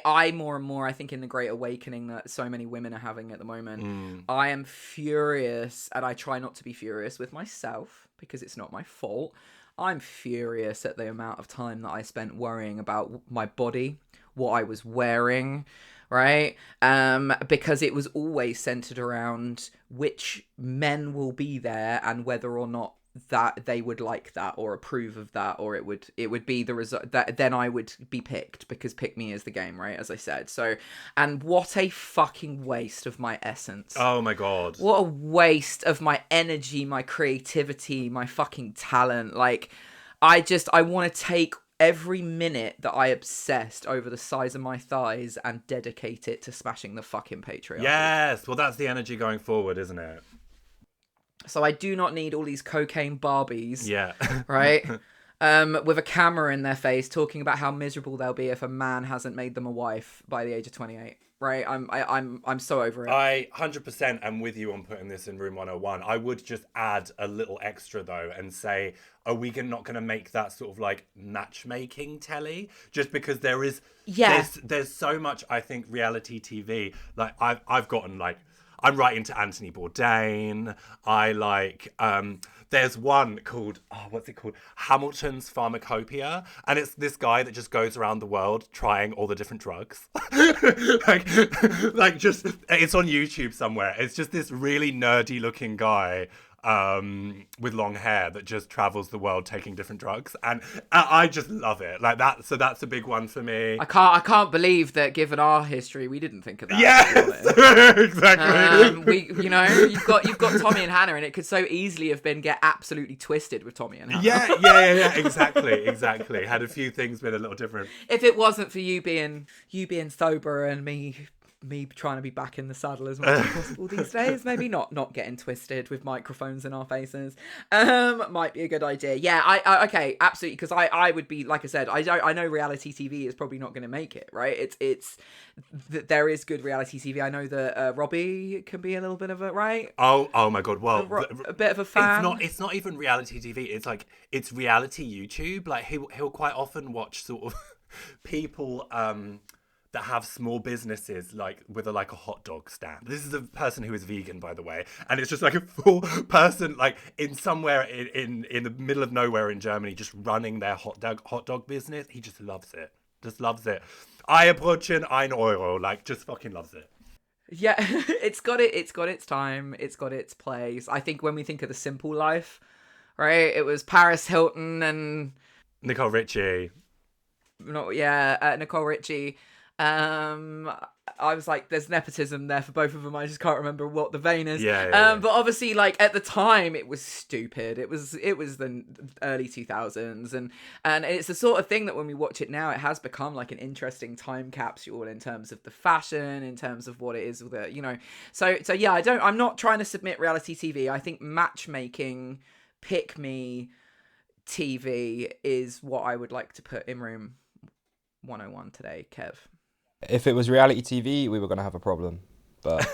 I more and more, I think, in the great awakening that so many women are having at the moment, I am furious, and I try not to be furious with myself because it's not my fault. I'm furious at the amount of time that I spent worrying about my body, what I was wearing, right? Because it was always centered around which men will be there and whether or not that they would like that or approve of that, or it would be the result that then I would be picked, because pick me is the game, right? As I said. So, and what a fucking waste of my essence. Oh my God. What a waste of my energy, my creativity, my fucking talent. Like, I want to take every minute that I obsessed over the size of my thighs and dedicate it to smashing the fucking patriarchy. Yes. Well, that's the energy going forward, isn't it? So I do not need all these cocaine Barbies, yeah, right? With a camera in their face talking about how miserable they'll be if a man hasn't made them a wife by the age of 28, right? I'm so over it. I 100% am with you on putting this in Room 101. I would just add a little extra though and say, are we not going to make that sort of like matchmaking telly? Just because there's so much, I think, reality TV. Like I've gotten like, I'm writing to Anthony Bourdain. I like, there's one called, what's it called? Hamilton's Pharmacopoeia. And it's this guy that just goes around the world trying all the different drugs. like just, it's on YouTube somewhere. It's just this really nerdy looking guy with long hair that just travels the world taking different drugs, and I just love it like that. So that's a big one for me. I can't believe that, given our history, we didn't think of that. Yes, exactly. You've got Tommy and Hannah, and it could so easily have been get absolutely twisted with Tommy and Hannah. Yeah, exactly. Had a few things been a little different. If it wasn't for you being sober and me trying to be back in the saddle as much as possible these days, maybe not getting twisted with microphones in our faces, might be a good idea. Yeah, I okay, absolutely, because I would be, like I said, I know reality TV is probably not going to make it, right? It's there is good reality TV. I know that Robbie can be a little bit of a, right? Oh my God, well, a bit of a fan. It's not even reality TV. It's like, it's reality YouTube. Like he'll quite often watch sort of people that have small businesses, like with a hot dog stand. This is a person who is vegan, by the way, and it's just like a full person, like in somewhere in the middle of nowhere in Germany, just running their hot dog business. He just loves it. Just loves it. I approachen 1 Euro. Like, just fucking loves it. Yeah, it's got its time, it's got its place. I think when we think of The Simple Life, right, it was Paris Hilton and Nicole Richie. Nicole Richie. I was like, there's nepotism there for both of them. I just can't remember what the vein is. Yeah. But obviously, like at the time, it was stupid. It was the early 2000s, and it's the sort of thing that when we watch it now, it has become like an interesting time capsule in terms of the fashion, in terms of what it is that, you know. So yeah, I'm not trying to submit reality TV. I think matchmaking, pick me TV is what I would like to put in room 101 today, Kev. If it was reality TV, we were going to have a problem. But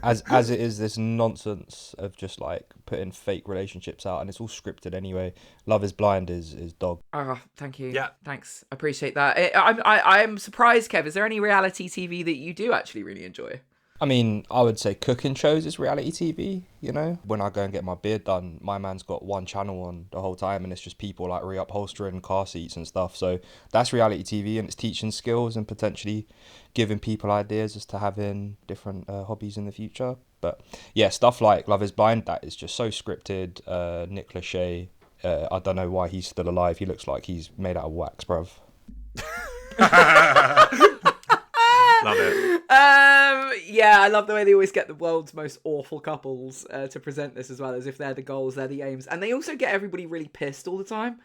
as it is, this nonsense of just like putting fake relationships out, and it's all scripted anyway. Love is Blind is dog. Oh, thank you. Yeah. Thanks. Appreciate that. I'm surprised, Kev. Is there any reality TV that you do actually really enjoy? I mean, I would say cooking shows is reality TV, you know? When I go and get my beard done, my man's got one channel on the whole time, and it's just people like reupholstering car seats and stuff. So that's reality TV, and it's teaching skills and potentially giving people ideas as to having different hobbies in the future. But yeah, stuff like Love is Blind, that is just so scripted. Nick Lachey, I don't know why he's still alive. He looks like he's made out of wax, bruv. Love it. Yeah, I love the way they always get the world's most awful couples to present this as well, as if they're the goals, they're the aims. And they also get everybody really pissed all the time.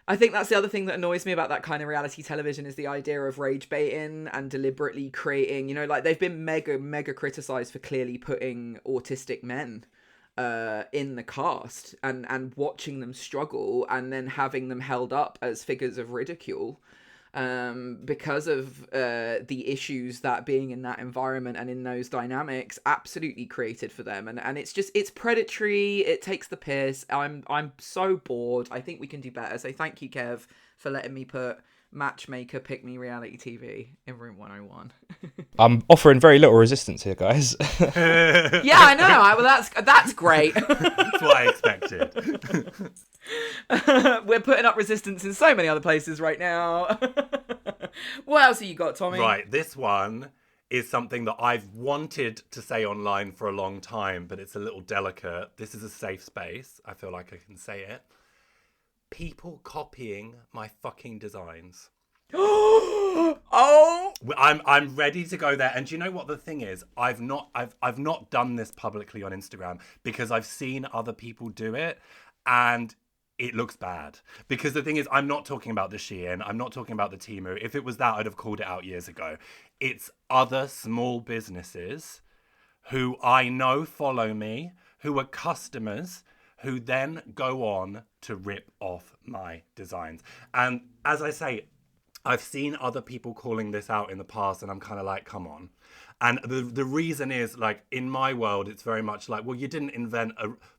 I think that's the other thing that annoys me about that kind of reality television is the idea of rage baiting and deliberately creating, you know, like they've been mega criticized for clearly putting autistic men in the cast and watching them struggle and then having them held up as figures of ridicule. Because of the issues that being in that environment and in those dynamics absolutely created for them, and it's predatory. It takes the piss. I'm so bored. I think we can do better. So thank you, Kev, for letting me put matchmaker pick me reality TV in room 101. I'm offering very little resistance here, guys. Yeah, I know. Well, that's great. That's what I expected. We're putting up resistance in so many other places right now. What else have you got, Tommy? Right, this one is something that I've wanted to say online for a long time, but it's a little delicate. This is a safe space. I feel like I can say it. People copying my fucking designs. Oh, I'm ready to go there. And do you know what the thing is? I've not done this publicly on Instagram because I've seen other people do it, and it looks bad. Because the thing is, I'm not talking about the Shein, I'm not talking about the Temu. If it was that, I'd have called it out years ago. It's other small businesses who I know follow me, who are customers, who then go on to rip off my designs. And as I say, I've seen other people calling this out in the past, and I'm kind of like, come on. And the reason is, like, in my world, it's very much like, well, you didn't invent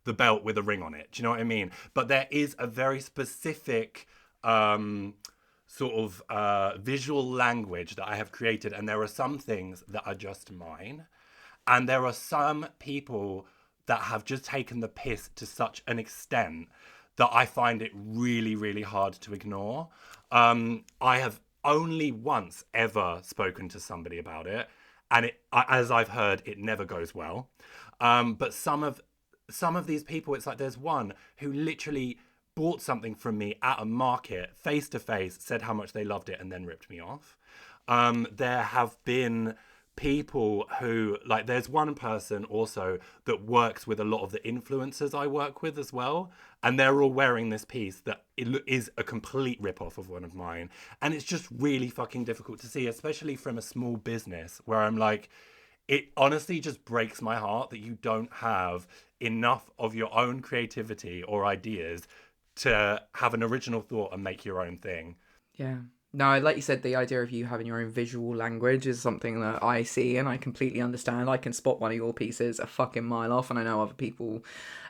the belt with a ring on it. Do you know what I mean? But there is a very specific sort of visual language that I have created, and there are some things that are just mine. And there are some people that have just taken the piss to such an extent that I find it really, really hard to ignore. I have only once ever spoken to somebody about it, and as I've heard, it never goes well. But some of these people, it's like there's one who literally bought something from me at a market, face to face, said how much they loved it, and then ripped me off. There have been people who, like, there's one person also that works with a lot of the influencers I work with as well, and they're all wearing this piece that is a complete rip-off of one of mine, and it's just really fucking difficult to see, especially from a small business where I'm like, it honestly just breaks my heart that you don't have enough of your own creativity or ideas to have an original thought and make your own thing. yeah. No, like you said, the idea of you having your own visual language is something that I see and I completely understand. I can spot one of your pieces a fucking mile off, and I know other people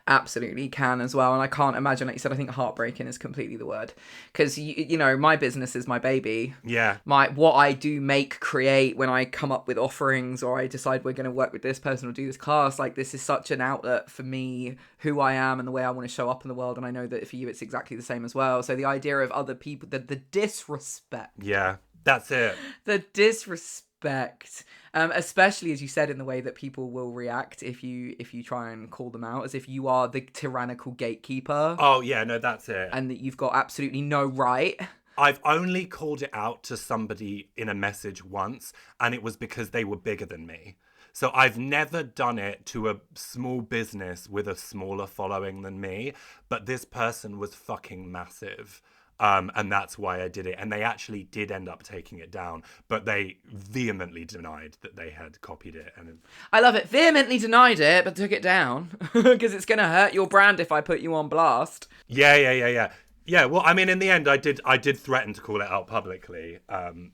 Absolutely can as well. And I can't imagine, like you said, I think heartbreaking is completely the word. Because, you know, my business is my baby. Yeah. What I do create when I come up with offerings, or I decide we're going to work with this person or do this class, like, this is such an outlet for me, who I am and the way I want to show up in the world. And I know that for you, it's exactly the same as well. So the idea of other people, the disrespect. Yeah, that's it. The disrespect. Especially, as you said, in the way that people will react if you try and call them out, as if you are the tyrannical gatekeeper. Oh, yeah, no, that's it. And that you've got absolutely no right. I've only called it out to somebody in a message once, and it was because they were bigger than me. So I've never done it to a small business with a smaller following than me, but this person was fucking massive. And that's why I did it. And they actually did end up taking it down, but they vehemently denied that they had copied it. And I love it. Vehemently denied it, but took it down because it's going to hurt your brand if I put you on blast. Yeah. Yeah, well, I mean, in the end, I did threaten to call it out publicly.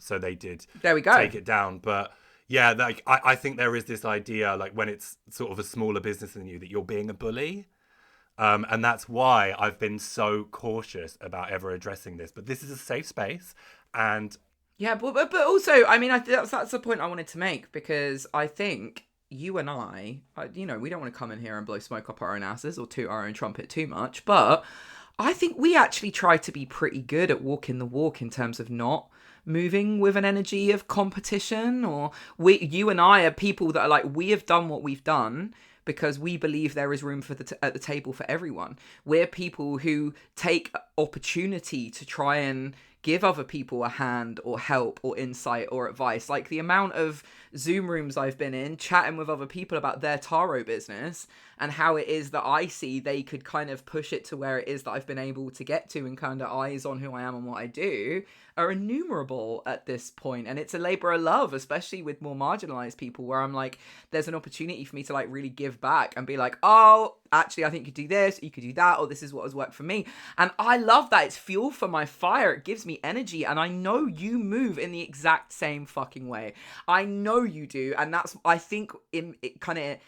So they did There we go. take it down. But yeah, like I think there is this idea, like when it's sort of a smaller business than you, that you're being a bully. And that's why I've been so cautious about ever addressing this. But this is a safe space, and Yeah, but also, I mean, that's the point I wanted to make, because I think you and I, you know, we don't want to come in here and blow smoke up our own asses or toot our own trumpet too much, but I think we actually try to be pretty good at walking the walk in terms of not moving with an energy of competition. Or you and I are people that are like, we have done what we've done because we believe there is room for at the table for everyone. We're people who take opportunity to try and give other people a hand or help or insight or advice. Like the amount of Zoom rooms I've been in chatting with other people about their taro business and how it is that I see they could kind of push it to where it is that I've been able to get to, and kind of eyes on who I am and what I do, are innumerable at this point. And it's a labor of love, especially with more marginalized people, where I'm like, there's an opportunity for me to like really give back and be like, oh, actually, I think you could do this, you could do that, or this is what has worked for me. And I love that. It's fuel for my fire. It gives me energy. And I know you move in the exact same fucking way. I know you do. And that's, I think, it kind of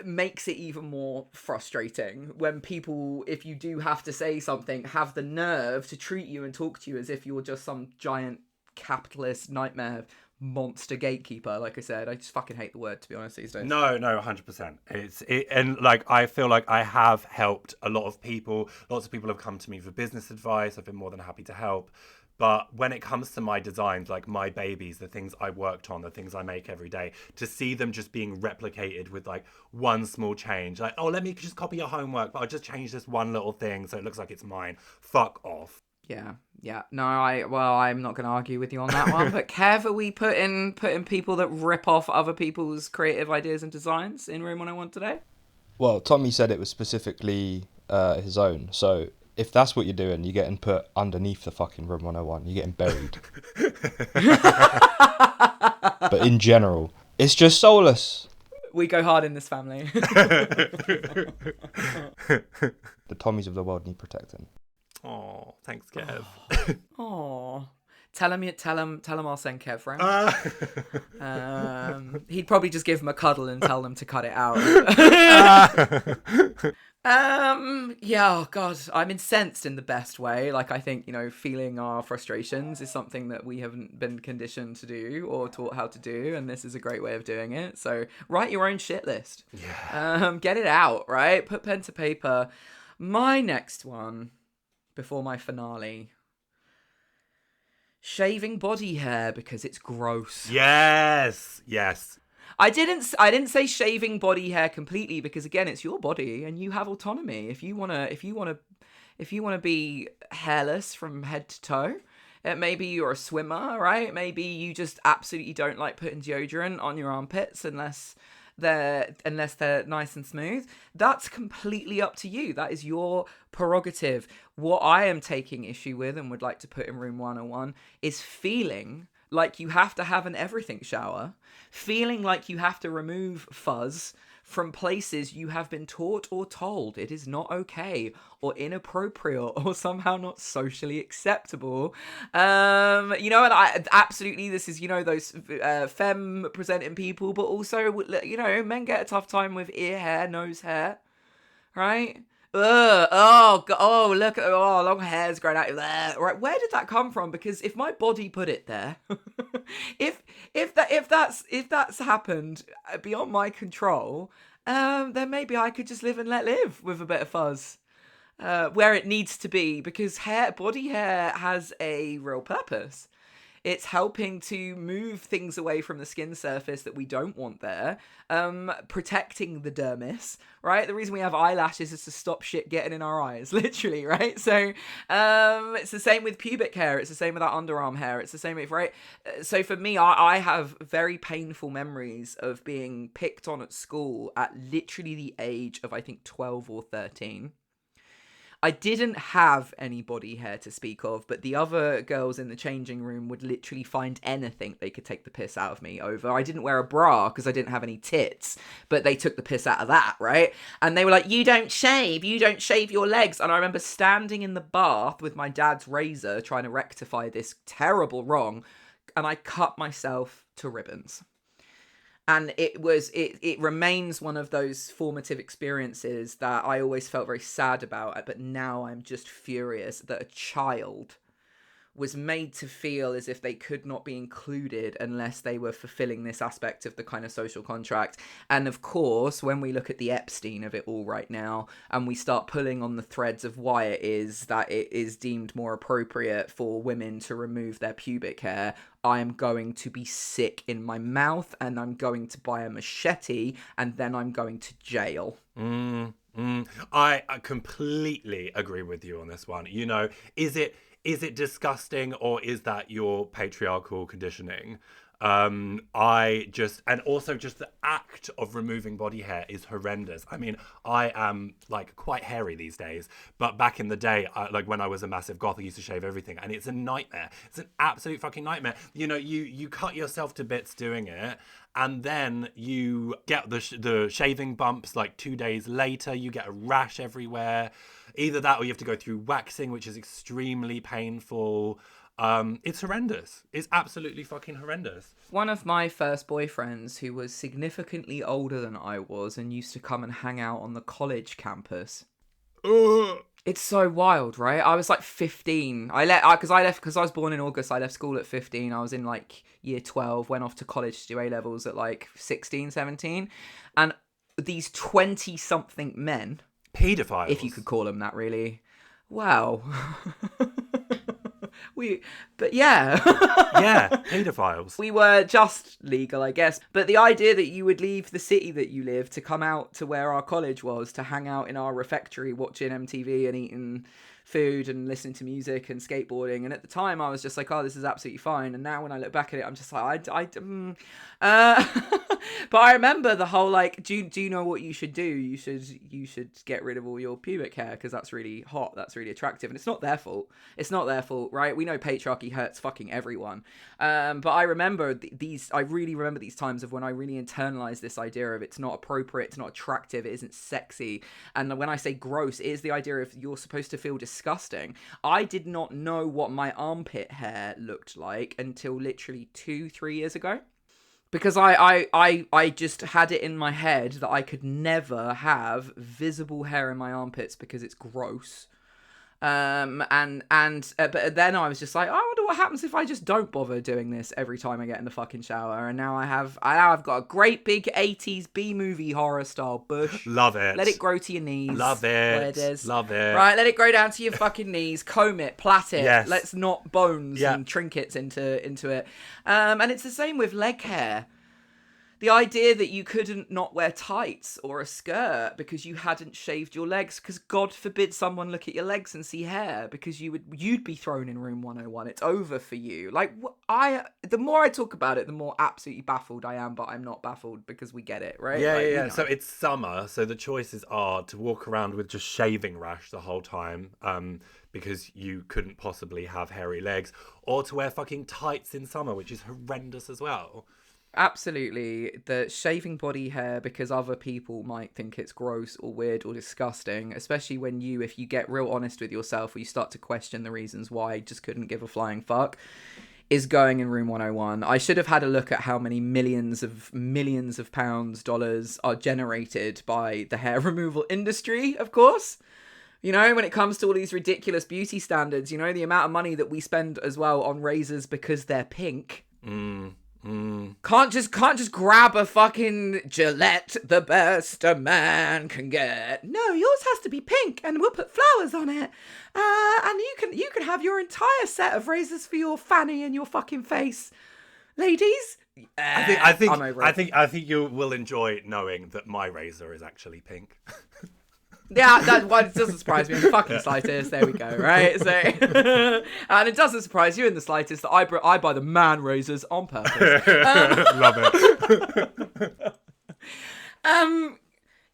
makes it even more frustrating when people, if you do have to say something, have the nerve to treat you and talk to you as if you're just some giant capitalist nightmare monster gatekeeper. Like I said, I just fucking hate the word, to be honest, these days. No, 100%. And like I feel like I have helped a lot of people. Lots of people have come to me for business advice. I've been more than happy to help. But when it comes to my designs, like my babies, the things I worked on, the things I make every day, to see them just being replicated with like one small change, like, oh, let me just copy your homework, but I'll just change this one little thing so it looks like it's mine. Fuck off. Yeah. No, I'm not going to argue with you on that one. But Kev, are we putting people that rip off other people's creative ideas and designs in Room 101 today? Well, Tommy said it was specifically his own, so if that's what you're doing, you're getting put underneath the fucking Room 101. You're getting buried. But in general, it's just soulless. We go hard in this family. The Tommies of the world need protecting. Oh, thanks, Kev. Oh, tell him I'll send Kev round. He'd probably just give him a cuddle and tell them to cut it out. Yeah, oh God, I'm incensed in the best way. Like, I think, you know, feeling our frustrations is something that we haven't been conditioned to do or taught how to do, and this is a great way of doing it. So write your own shit list. Yeah. Get it out, right? Put pen to paper. My next one, before my finale: shaving body hair because it's gross. Yes. I didn't say shaving body hair completely, because again, it's your body and you have autonomy. If you wanna be hairless from head to toe, maybe you're a swimmer, right? Maybe you just absolutely don't like putting deodorant on your armpits unless they're nice and smooth. That's completely up to you. That is your prerogative. What I am taking issue with and would like to put in Room 101 is feeling like you have to have an everything shower, feeling like you have to remove fuzz from places you have been taught or told it is not okay or inappropriate or somehow not socially acceptable. You know, and I absolutely, this is, you know, those femme presenting people, but also, you know, men get a tough time with ear hair, nose hair. right? Ugh, oh, oh, look at long hair's growing out. Ugh, right, where did that come from? Because if my body put it there, if that's happened beyond my control, then maybe I could just live and let live with a bit of fuzz. Where it needs to be, because body hair has a real purpose. It's helping to move things away from the skin surface that we don't want there, protecting the dermis, right? The reason we have eyelashes is to stop shit getting in our eyes, literally, right? So it's the same with pubic hair. It's the same with our underarm hair. It's the same with, right? So for me, I have very painful memories of being picked on at school at literally the age of, I think, 12 or 13. I didn't have any body hair to speak of, but the other girls in the changing room would literally find anything they could take the piss out of me over. I didn't wear a bra because I didn't have any tits, but they took the piss out of that, right? And they were like, you don't shave your legs. And I remember standing in the bath with my dad's razor trying to rectify this terrible wrong, and I cut myself to ribbons. And it remains one of those formative experiences that I always felt very sad about. But now I'm just furious that a child was made to feel as if they could not be included unless they were fulfilling this aspect of the kind of social contract. And of course, when we look at the Epstein of it all right now, and we start pulling on the threads of why it is that it is deemed more appropriate for women to remove their pubic hair, I am going to be sick in my mouth, and I'm going to buy a machete, and then I'm going to jail. I completely agree with you on this one. You know, is it disgusting, or is that your patriarchal conditioning? And also just the act of removing body hair is horrendous. I mean, I am like quite hairy these days, but back in the day, like when I was a massive goth, I used to shave everything, and it's a nightmare. It's an absolute fucking nightmare. You know, you cut yourself to bits doing it, and then you get the shaving bumps like 2 days later. You get a rash everywhere. Either that, or you have to go through waxing, which is extremely painful. It's horrendous. It's absolutely fucking horrendous. One of my first boyfriends, who was significantly older than I was and used to come and hang out on the college campus. It's so wild, right? I was like 15. Because I was born in August. I left school at 15. I was in like year 12, went off to college to do A-levels at like 16, 17. And these 20-something men... Paedophiles. If you could call them that, really. Wow. But yeah. Yeah, paedophiles. We were just legal, I guess. But the idea that you would leave the city that you live to come out to where our college was, to hang out in our refectory watching MTV and eating food and listening to music and skateboarding. And at the time, I was just like, oh, this is absolutely fine. And now when I look back at it, I'm just like, but I remember the whole, like, do you know what you should do? You should get rid of all your pubic hair because that's really hot. That's really attractive. And it's not their fault. It's not their fault, right? We know patriarchy hurts fucking everyone. But I remember I really remember these times of when I really internalized this idea of it's not appropriate, it's not attractive, it isn't sexy. And when I say gross, it is the idea of you're supposed to feel disgusting. I did not know what my armpit hair looked like until literally 2-3 years ago. Because I just had it in my head that I could never have visible hair in my armpits because it's gross. But then I was just like, I wonder what happens if I just don't bother doing this every time I get in the fucking shower. And now I've got a great big 80s B-movie horror style bush. Love it. Let it grow to your knees. Love it. Where it is. Love it. Right, let it grow down to your fucking knees. Comb it, plait it. Yes. Let's knot bones and trinkets into it. And it's the same with leg hair. The idea that you couldn't not wear tights or a skirt because you hadn't shaved your legs, because God forbid someone look at your legs and see hair, because you'd be thrown in room 101. It's over for you. Like, the more I talk about it, the more absolutely baffled I am, but I'm not baffled because we get it, right? Yeah, like, yeah. So it's summer, so the choices are to walk around with just shaving rash the whole time, because you couldn't possibly have hairy legs, or to wear fucking tights in summer, which is horrendous as well. Absolutely. The shaving body hair because other people might think it's gross or weird or disgusting, especially when if you get real honest with yourself or you start to question the reasons why, just couldn't give a flying fuck. is going in Room 101. I should have had a look at how many millions of pounds, dollars are generated by the hair removal industry, of course. You know, when it comes to all these ridiculous beauty standards, you know, the amount of money that we spend as well on razors because they're pink. Can't just grab a fucking Gillette, the best a man can get. No, yours has to be pink, and we'll put flowers on it. And you can have your entire set of razors for your fanny and your fucking face, ladies. I think you will enjoy knowing that my razor is actually pink. Yeah, that one doesn't surprise me in the fucking slightest. There we go, right? So, and it doesn't surprise you in the slightest that I buy the man razors on purpose. Love it.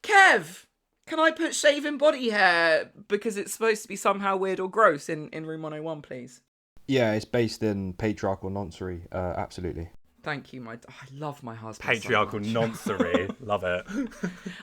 Kev, can I put shaving body hair because it's supposed to be somehow weird or gross in Room 101, please? Yeah, it's based in patriarchal noncery. Absolutely. Thank you, I love my husband. Patriarchal noncery. Love it.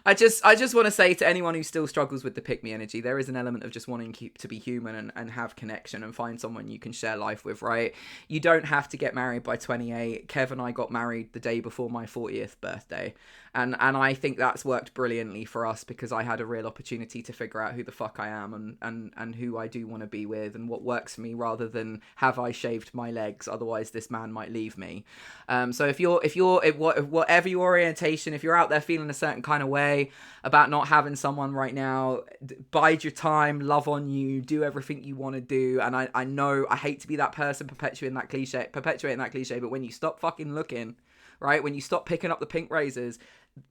I just want to say to anyone who still struggles with the pick me energy, there is an element of just wanting to be human and have connection and find someone you can share life with, right? You don't have to get married by 28. Kev and I got married the day before my 40th birthday. And I think that's worked brilliantly for us because I had a real opportunity to figure out who the fuck I am and who I do want to be with and what works for me rather than have I shaved my legs, otherwise this man might leave me. So if whatever your orientation, if you're out there feeling a certain kind of way about not having someone right now, bide your time, love on you, do everything you want to do. And I know I hate to be that person perpetuating that cliche, but when you stop fucking looking, right, when you stop picking up the pink razors,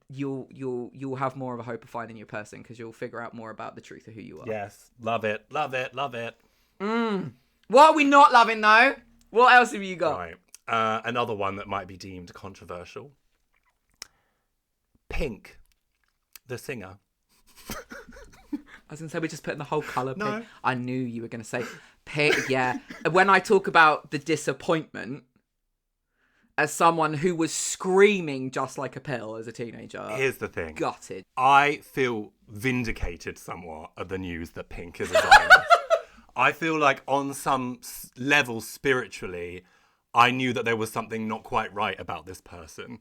you'll have more of a hope of finding your person because you'll figure out more about the truth of who you are. Yes, love it. What are we not loving though? What else have you got? Right. Another one that might be deemed controversial. Pink, the singer. I was going to say we're just putting the whole colour pink. No. I knew you were going to say pink, yeah. When I talk about the disappointment, as someone who was screaming just like a pill as a teenager. Here's the thing. Gutted. I feel vindicated somewhat of the news that Pink is a Zionist. I feel like on some level spiritually, I knew that there was something not quite right about this person.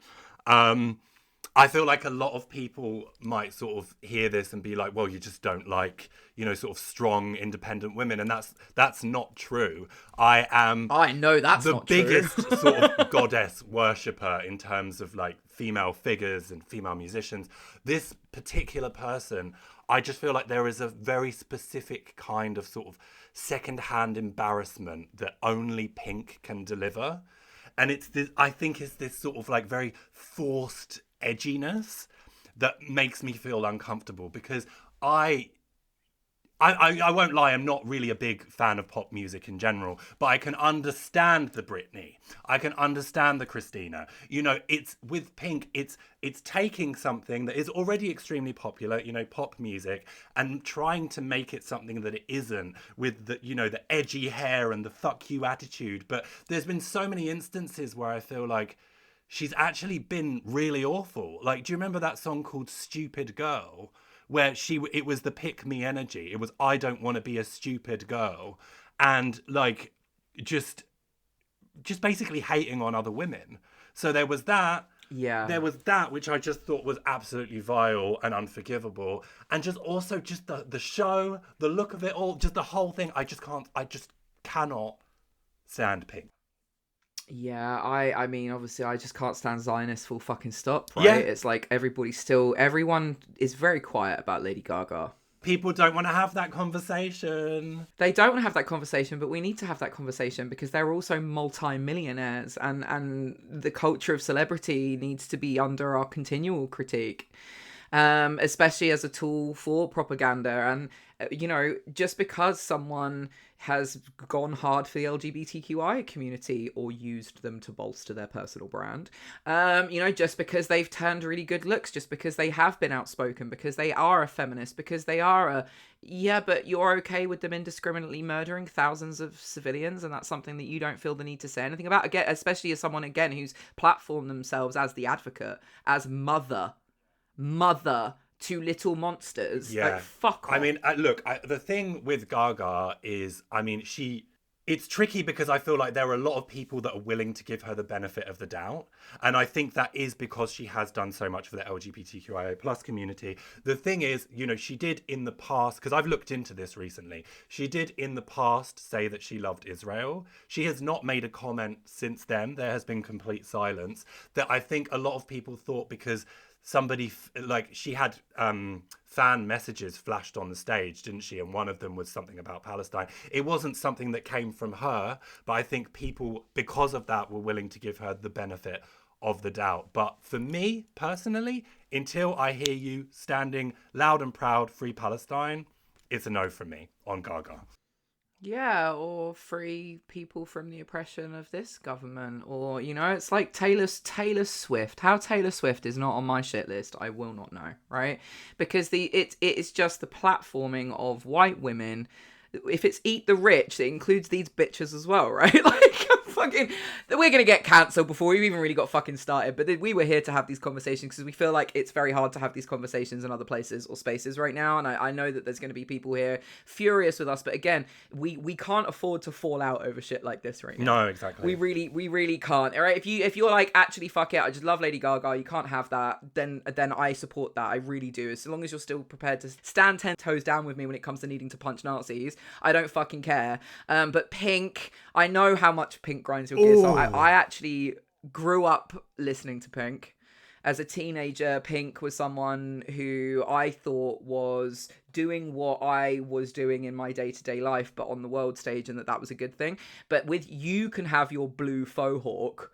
I feel like a lot of people might sort of hear this and be like, well, you just don't like, sort of strong, independent women. And that's not true. I know that's the biggest sort of goddess worshipper in terms of like female figures and female musicians. This particular person, I just feel like there is a very specific kind of sort of secondhand embarrassment that only Pink can deliver. And I think it's this sort of like very forced edginess that makes me feel uncomfortable because I won't lie, I'm not really a big fan of pop music in general, but I can understand the Britney. I can understand the Christina. It's with Pink, it's taking something that is already extremely popular, pop music, and trying to make it something that it isn't with the edgy hair and the fuck you attitude. But there's been so many instances where I feel like she's actually been really awful. Like, do you remember that song called Stupid Girl? Where it was the pick me energy. It was, I don't want to be a stupid girl. And like, just basically hating on other women. So there was that. Yeah. There was that, which I just thought was absolutely vile and unforgivable. And just also just the show, the look of it all, just the whole thing. I just cannot stand Pink. Yeah, I mean, obviously, I just can't stand Zionists full fucking stop, right? Yeah. It's like everyone is very quiet about Lady Gaga. People don't want to have that conversation. They don't want to have that conversation, but we need to have that conversation because they're also multi-millionaires and the culture of celebrity needs to be under our continual critique. Especially as a tool for propaganda. And, just because someone has gone hard for the LGBTQI community or used them to bolster their personal brand, just because they've turned really good looks, just because they have been outspoken, because they are a feminist, because they are but you're okay with them indiscriminately murdering thousands of civilians, and that's something that you don't feel the need to say anything about, again, especially as someone, again, who's platformed themselves as the advocate, as mother to little monsters. Yeah. Like, fuck off. I mean, look, the thing with Gaga is, I mean, she it's tricky because I feel like there are a lot of people that are willing to give her the benefit of the doubt. And I think that is because she has done so much for the LGBTQIA plus community. The thing is, you know, she did in the past, because I've looked into this recently, she did in the past say that she loved Israel. She has not made a comment since then. There has been complete silence that I think a lot of people thought because somebody like she had fan messages flashed on the stage, didn't she? And one of them was something about Palestine. It wasn't something that came from her, but I think people, because of that, were willing to give her the benefit of the doubt. But for me personally, until I hear you standing loud and proud, free Palestine, it's a no from me on Gaga. Yeah, or free people from the oppression of this government, or you know, it's like Taylor Swift. How Taylor Swift is not on my shit list, I will not know, right? Because it is just the platforming of white women. If it's eat the rich, it includes these bitches as well, right? Like, fucking, we're gonna get cancelled before we've even really got fucking started. But we were here to have these conversations because we feel like it's very hard to have these conversations in other places or spaces right now. And I know that there's going to be people here furious with us, but again, we can't afford to fall out over shit like this right now. No, exactly. We really can't. All right, if you're like, actually fuck it, I just love Lady Gaga, you can't have that, then I support that. I really do. As long as you're still prepared to stand 10 toes down with me when it comes to needing to punch Nazis, I don't fucking care. But Pink, I know how much Pink grinds your gears. So I actually grew up listening to Pink. As a teenager, Pink was someone who I thought was doing what I was doing in my day-to-day life, but on the world stage, and that was a good thing. But with you can have your blue faux hawk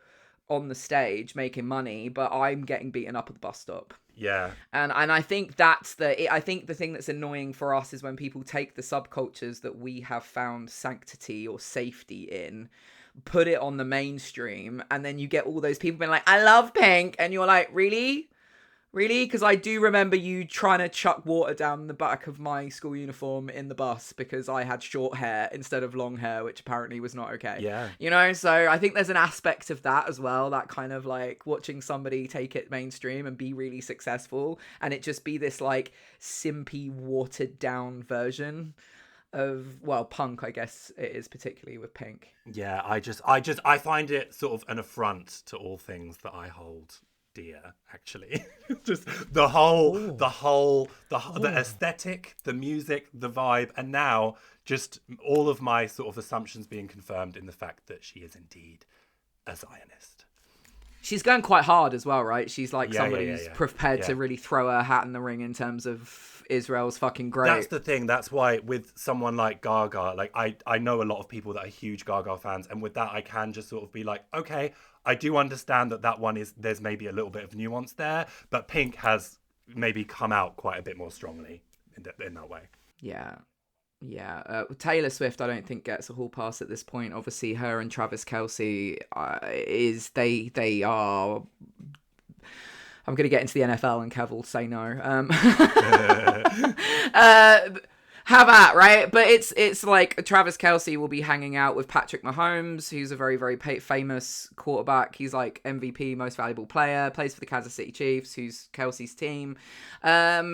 on the stage making money, but I'm getting beaten up at the bus stop. Yeah. And I think I think the thing that's annoying for us is when people take the subcultures that we have found sanctity or safety in, put it on the mainstream, and then you get all those people being like, I love Pink, and you're like, really? Because I do remember you trying to chuck water down the back of my school uniform in the bus because I had short hair instead of long hair, which apparently was not okay. Yeah. You know, so I think there's an aspect of that as well, that kind of like watching somebody take it mainstream and be really successful and it just be this like simpy, watered down version of, well, punk, I guess it is, particularly with Pink. Yeah, I find it sort of an affront to all things that I hold dear, actually. Just the aesthetic, the music, the vibe, and now just all of my sort of assumptions being confirmed in the fact that she is indeed a Zionist. She's going quite hard as well, right? She's like somebody who's prepared to Yeah. really throw her hat in the ring in terms of Israel's fucking great. That's the thing. That's why with someone like Gaga, like I know a lot of people that are huge Gaga fans, and with that I can just sort of be like, okay, I do understand that one is, there's maybe a little bit of nuance there, but Pink has maybe come out quite a bit more strongly in that way. Yeah. Taylor Swift, I don't think gets a hall pass at this point. Obviously, her and Travis Kelce they are. I'm going to get into the NFL, and Kev will say no. Have at, right? But it's like Travis Kelce will be hanging out with Patrick Mahomes, who's a very, very famous quarterback. He's like MVP, most valuable player, plays for the Kansas City Chiefs, who's Kelce's team.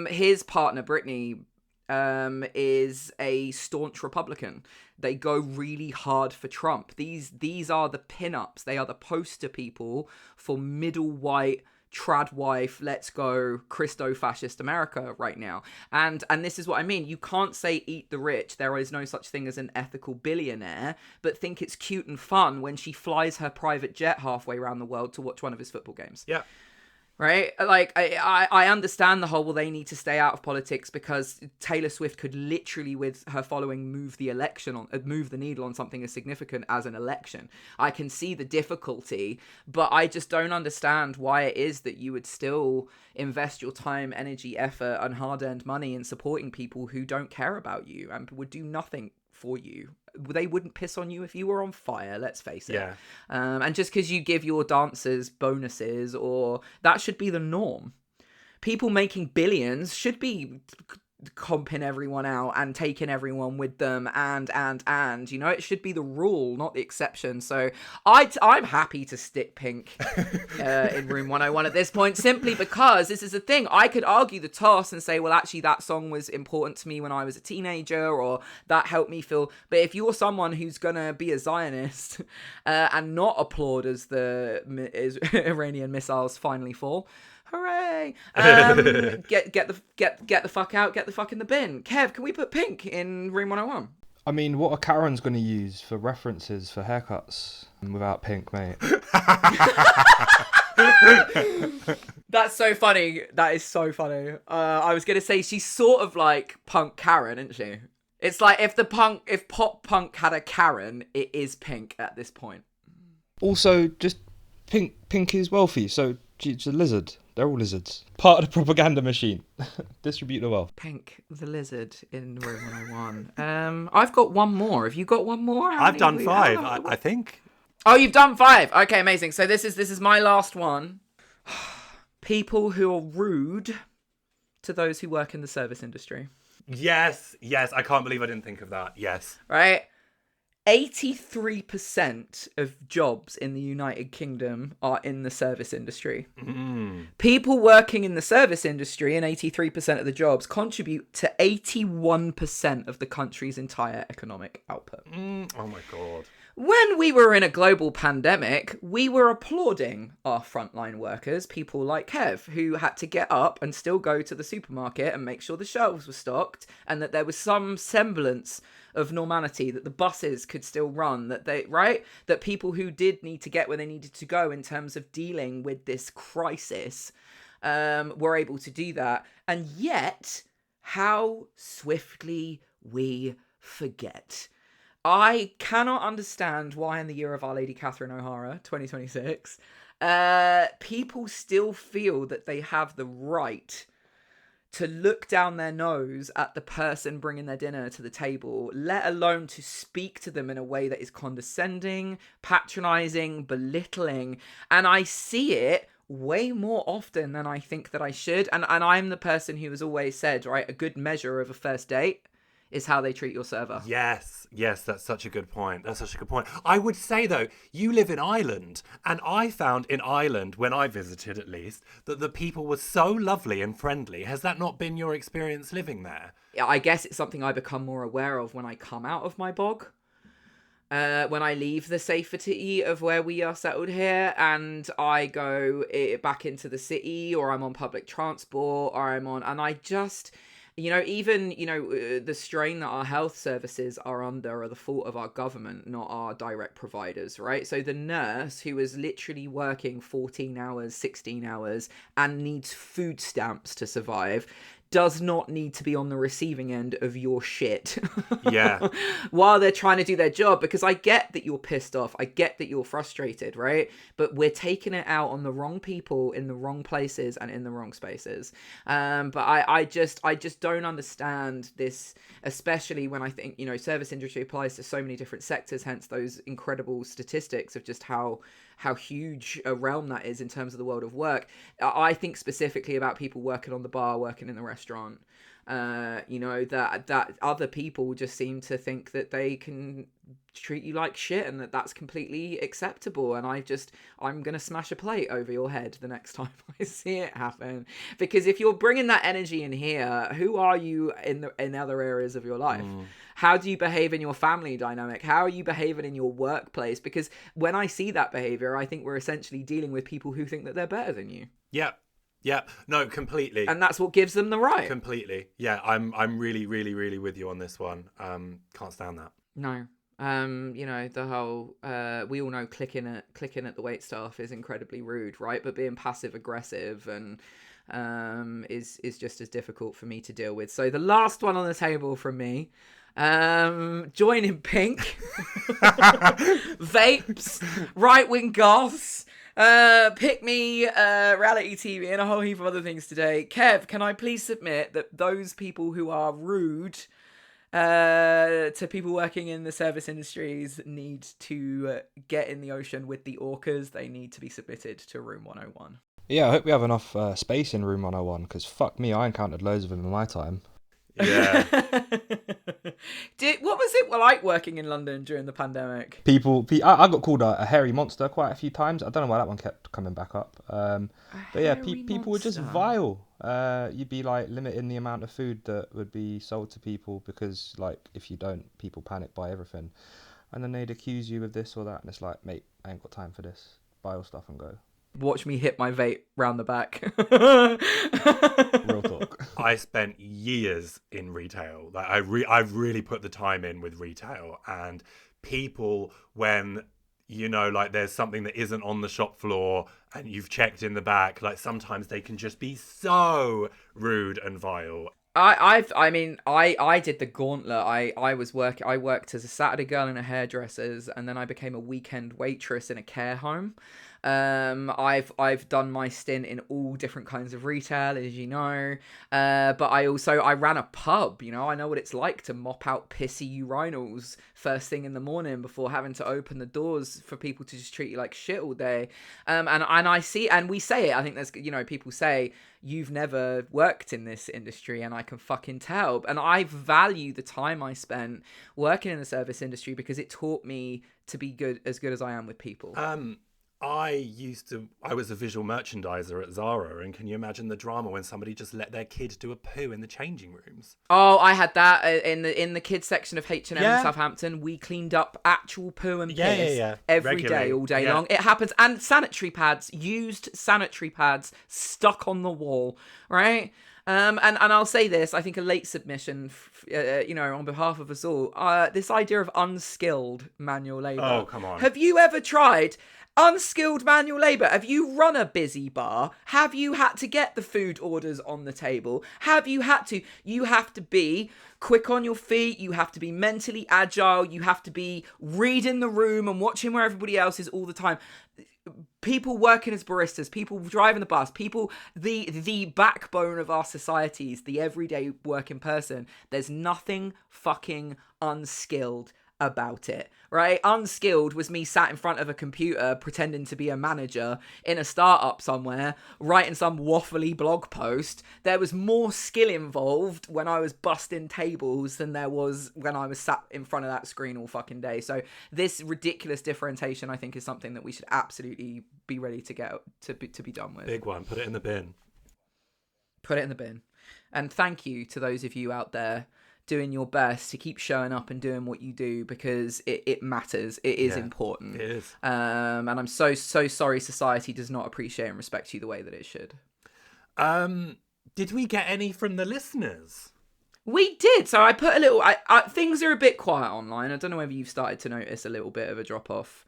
His partner, Brittany, is a staunch Republican. They go really hard for Trump. These are the pinups. They are the poster people for middle white trad wife, let's go Christo-fascist America right now. And this is what I mean. You can't say eat the rich. There is no such thing as an ethical billionaire, but think it's cute and fun when she flies her private jet halfway around the world to watch one of his football games. Yeah. Right? Like, I understand the whole, well, they need to stay out of politics because Taylor Swift could literally, with her following, move the needle on something as significant as an election. I can see the difficulty, but I just don't understand why it is that you would still invest your time, energy, effort, and hard-earned money in supporting people who don't care about you and would do nothing for you. They wouldn't piss on you if you were on fire, let's face it. Yeah. And just because you give your dancers bonuses, or that should be the norm. People making billions should be comping everyone out and taking everyone with them, and you know, it should be the rule, not the exception. So I'm happy to stick Pink in Room 101 at this point, simply because this is the thing. I could argue the toss and say, well, actually that song was important to me when I was a teenager, or that helped me feel. But if you're someone who's gonna be a Zionist and not applaud as the Iranian missiles finally fall, hooray! Get the fuck out. Get the fuck in the bin. Kev, can we put Pink in Room 101? I mean, what are Karen's going to use for references for haircuts without Pink, mate? That's so funny. That is so funny. I was gonna say she's sort of like punk Karen, isn't she? It's like if pop punk had a Karen, it is Pink at this point. Also, just Pink is wealthy, so she's a lizard. They're all lizards. Part of the propaganda machine. Distribute the wealth. Pink the lizard in Room 101. I've got one more. Have you got one more? I've done 5, I think. Oh, you've done 5. Okay, amazing. So this is my last one. People who are rude to those who work in the service industry. Yes, I can't believe I didn't think of that. Yes. Right? 83% of jobs in the United Kingdom are in the service industry. People working in the service industry, and 83% of the jobs, contribute to 81% of the country's entire economic output. Oh my God. When we were in a global pandemic, we were applauding our frontline workers, people like Kev, who had to get up and still go to the supermarket and make sure the shelves were stocked and that there was some semblance of normality, that the buses could still run, that people who did need to get where they needed to go in terms of dealing with this crisis were able to do that. And yet, how swiftly we forget. I cannot understand why in the year of Our Lady Catherine O'Hara, 2026, people still feel that they have the right to look down their nose at the person bringing their dinner to the table, let alone to speak to them in a way that is condescending, patronizing, belittling. And I see it way more often than I think that I should. And I'm the person who has always said, right, a good measure of a first date is how they treat your server. Yes, that's such a good point. I would say, though, you live in Ireland, and I found in Ireland, when I visited at least, that the people were so lovely and friendly. Has that not been your experience living there? I guess it's something I become more aware of when I come out of my bog. When I leave the safety of where we are settled here and I go back into the city, or I'm on public transport, or and I just... even, the strain that our health services are under are the fault of our government, not our direct providers, right? So the nurse who is literally working 14 hours, 16 hours, and needs food stamps to survive does not need to be on the receiving end of your shit. Yeah. While they're trying to do their job, because I get that you're pissed off. I get that you're frustrated, right? But we're taking it out on the wrong people in the wrong places and in the wrong spaces. But I just don't understand this, especially when I think, service industry applies to so many different sectors, hence those incredible statistics of just how huge a realm that is in terms of the world of work. I think specifically about people working on the bar, working in the restaurant, that other people just seem to think that they can treat you like shit and that's completely acceptable. And I'm going to smash a plate over your head the next time I see it happen. Because if you're bringing that energy in here, who are you in other areas of your life? How do you behave in your family dynamic? How are you behaving in your workplace? Because when I see that behavior, I think we're essentially dealing with people who think that they're better than you. Yeah, no, completely. And that's what gives them the right. Completely. Yeah, I'm really, really, really with you on this one. Can't stand that. No. The whole we all know clicking at the wait staff is incredibly rude, right? But being passive aggressive and is just as difficult for me to deal with. So the last one on the table from me, join in Pink, vapes, right-wing goths, pick me, reality TV, and a whole heap of other things today. Kev, can I please submit that those people who are rude to people working in the service industries need to get in the ocean with the orcas? They need to be submitted to Room 101. Yeah, I hope we have enough space in Room 101, because fuck me, I encountered loads of them in my time. Yeah. What was it like working in London during the pandemic? I got called a hairy monster quite a few times. I don't know why that one kept coming back up. But yeah, Hairy people were just monster. vile. You'd be like limiting the amount of food that would be sold to people because like if you don't, people panic buy everything, and then they'd accuse you of this or that, and it's like, mate, I ain't got time for this. Buy your stuff and go. Watch me hit my vape round the back. Real talk. I spent years in retail. Like I've really put the time in with retail, and people, when like there's something that isn't on the shop floor and you've checked in the back, like sometimes they can just be so rude and vile. I did the gauntlet. I worked as a Saturday girl in a hairdresser's, and then I became a weekend waitress in a care home. I've done my stint in all different kinds of retail, as you know. But I ran a pub. I know what it's like to mop out pissy urinals first thing in the morning before having to open the doors for people to just treat you like shit all day. And we say it. I think there's people say you've never worked in this industry, and I can fucking tell. And I value the time I spent working in the service industry because it taught me to be as good as I am with people. I was a visual merchandiser at Zara, and can you imagine the drama when somebody just let their kid do a poo in the changing rooms? Oh, I had that in the kids section of H&M in Yeah. Southampton. We cleaned up actual poo and piss Yeah. every Regularly. day, all day Yeah. long. It happens. And used sanitary pads stuck on the wall, right? And I'll say this, I think a late submission, on behalf of us all, this idea of unskilled manual labour. Oh, come on. Have you ever tried unskilled manual labour? Have you run a busy bar? Have you had to get the food orders on the table? You have to be quick on your feet. You have to be mentally agile. You have to be reading the room and watching where everybody else is all the time. People working as baristas, people driving the bus, people, the backbone of our societies, the everyday working person. There's nothing fucking unskilled about it, right? Unskilled was me sat in front of a computer pretending to be a manager in a startup somewhere, writing some waffly blog post. There was more skill involved when I was busting tables than there was when I was sat in front of that screen all fucking day. So this ridiculous differentiation, I think, is something that we should absolutely be ready to get to be done with. Big one. Put it in the bin. Put it in the bin. And thank you to those of you out there doing your best to keep showing up and doing what you do, because it matters. It is important. It is. And I'm so sorry society does not appreciate and respect you the way that it should. Did we get any from the listeners? We did. So I put a little... things are a bit quiet online. I don't know whether you've started to notice a little bit of a drop-off.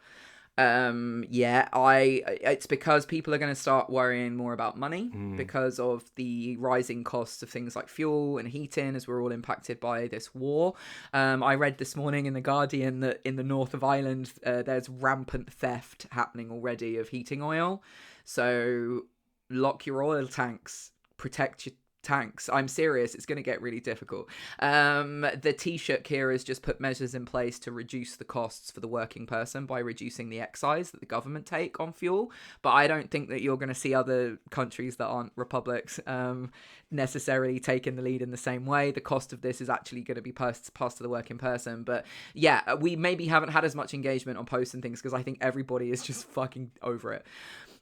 It's because people are going to start worrying more about money because of the rising costs of things like fuel and heating, as we're all impacted by this war. I read this morning in The Guardian that in the north of Ireland, there's rampant theft happening already of heating oil. So lock your oil tanks, protect your tanks. I'm serious. It's going to get really difficult. The Taoiseach here has just put measures in place to reduce the costs for the working person by reducing the excise that the government take on fuel. But I don't think that you're going to see other countries that aren't republics necessarily taking the lead in the same way. The cost of this is actually going to be passed to the working person. But yeah, we maybe haven't had as much engagement on posts and things because I think everybody is just fucking over it.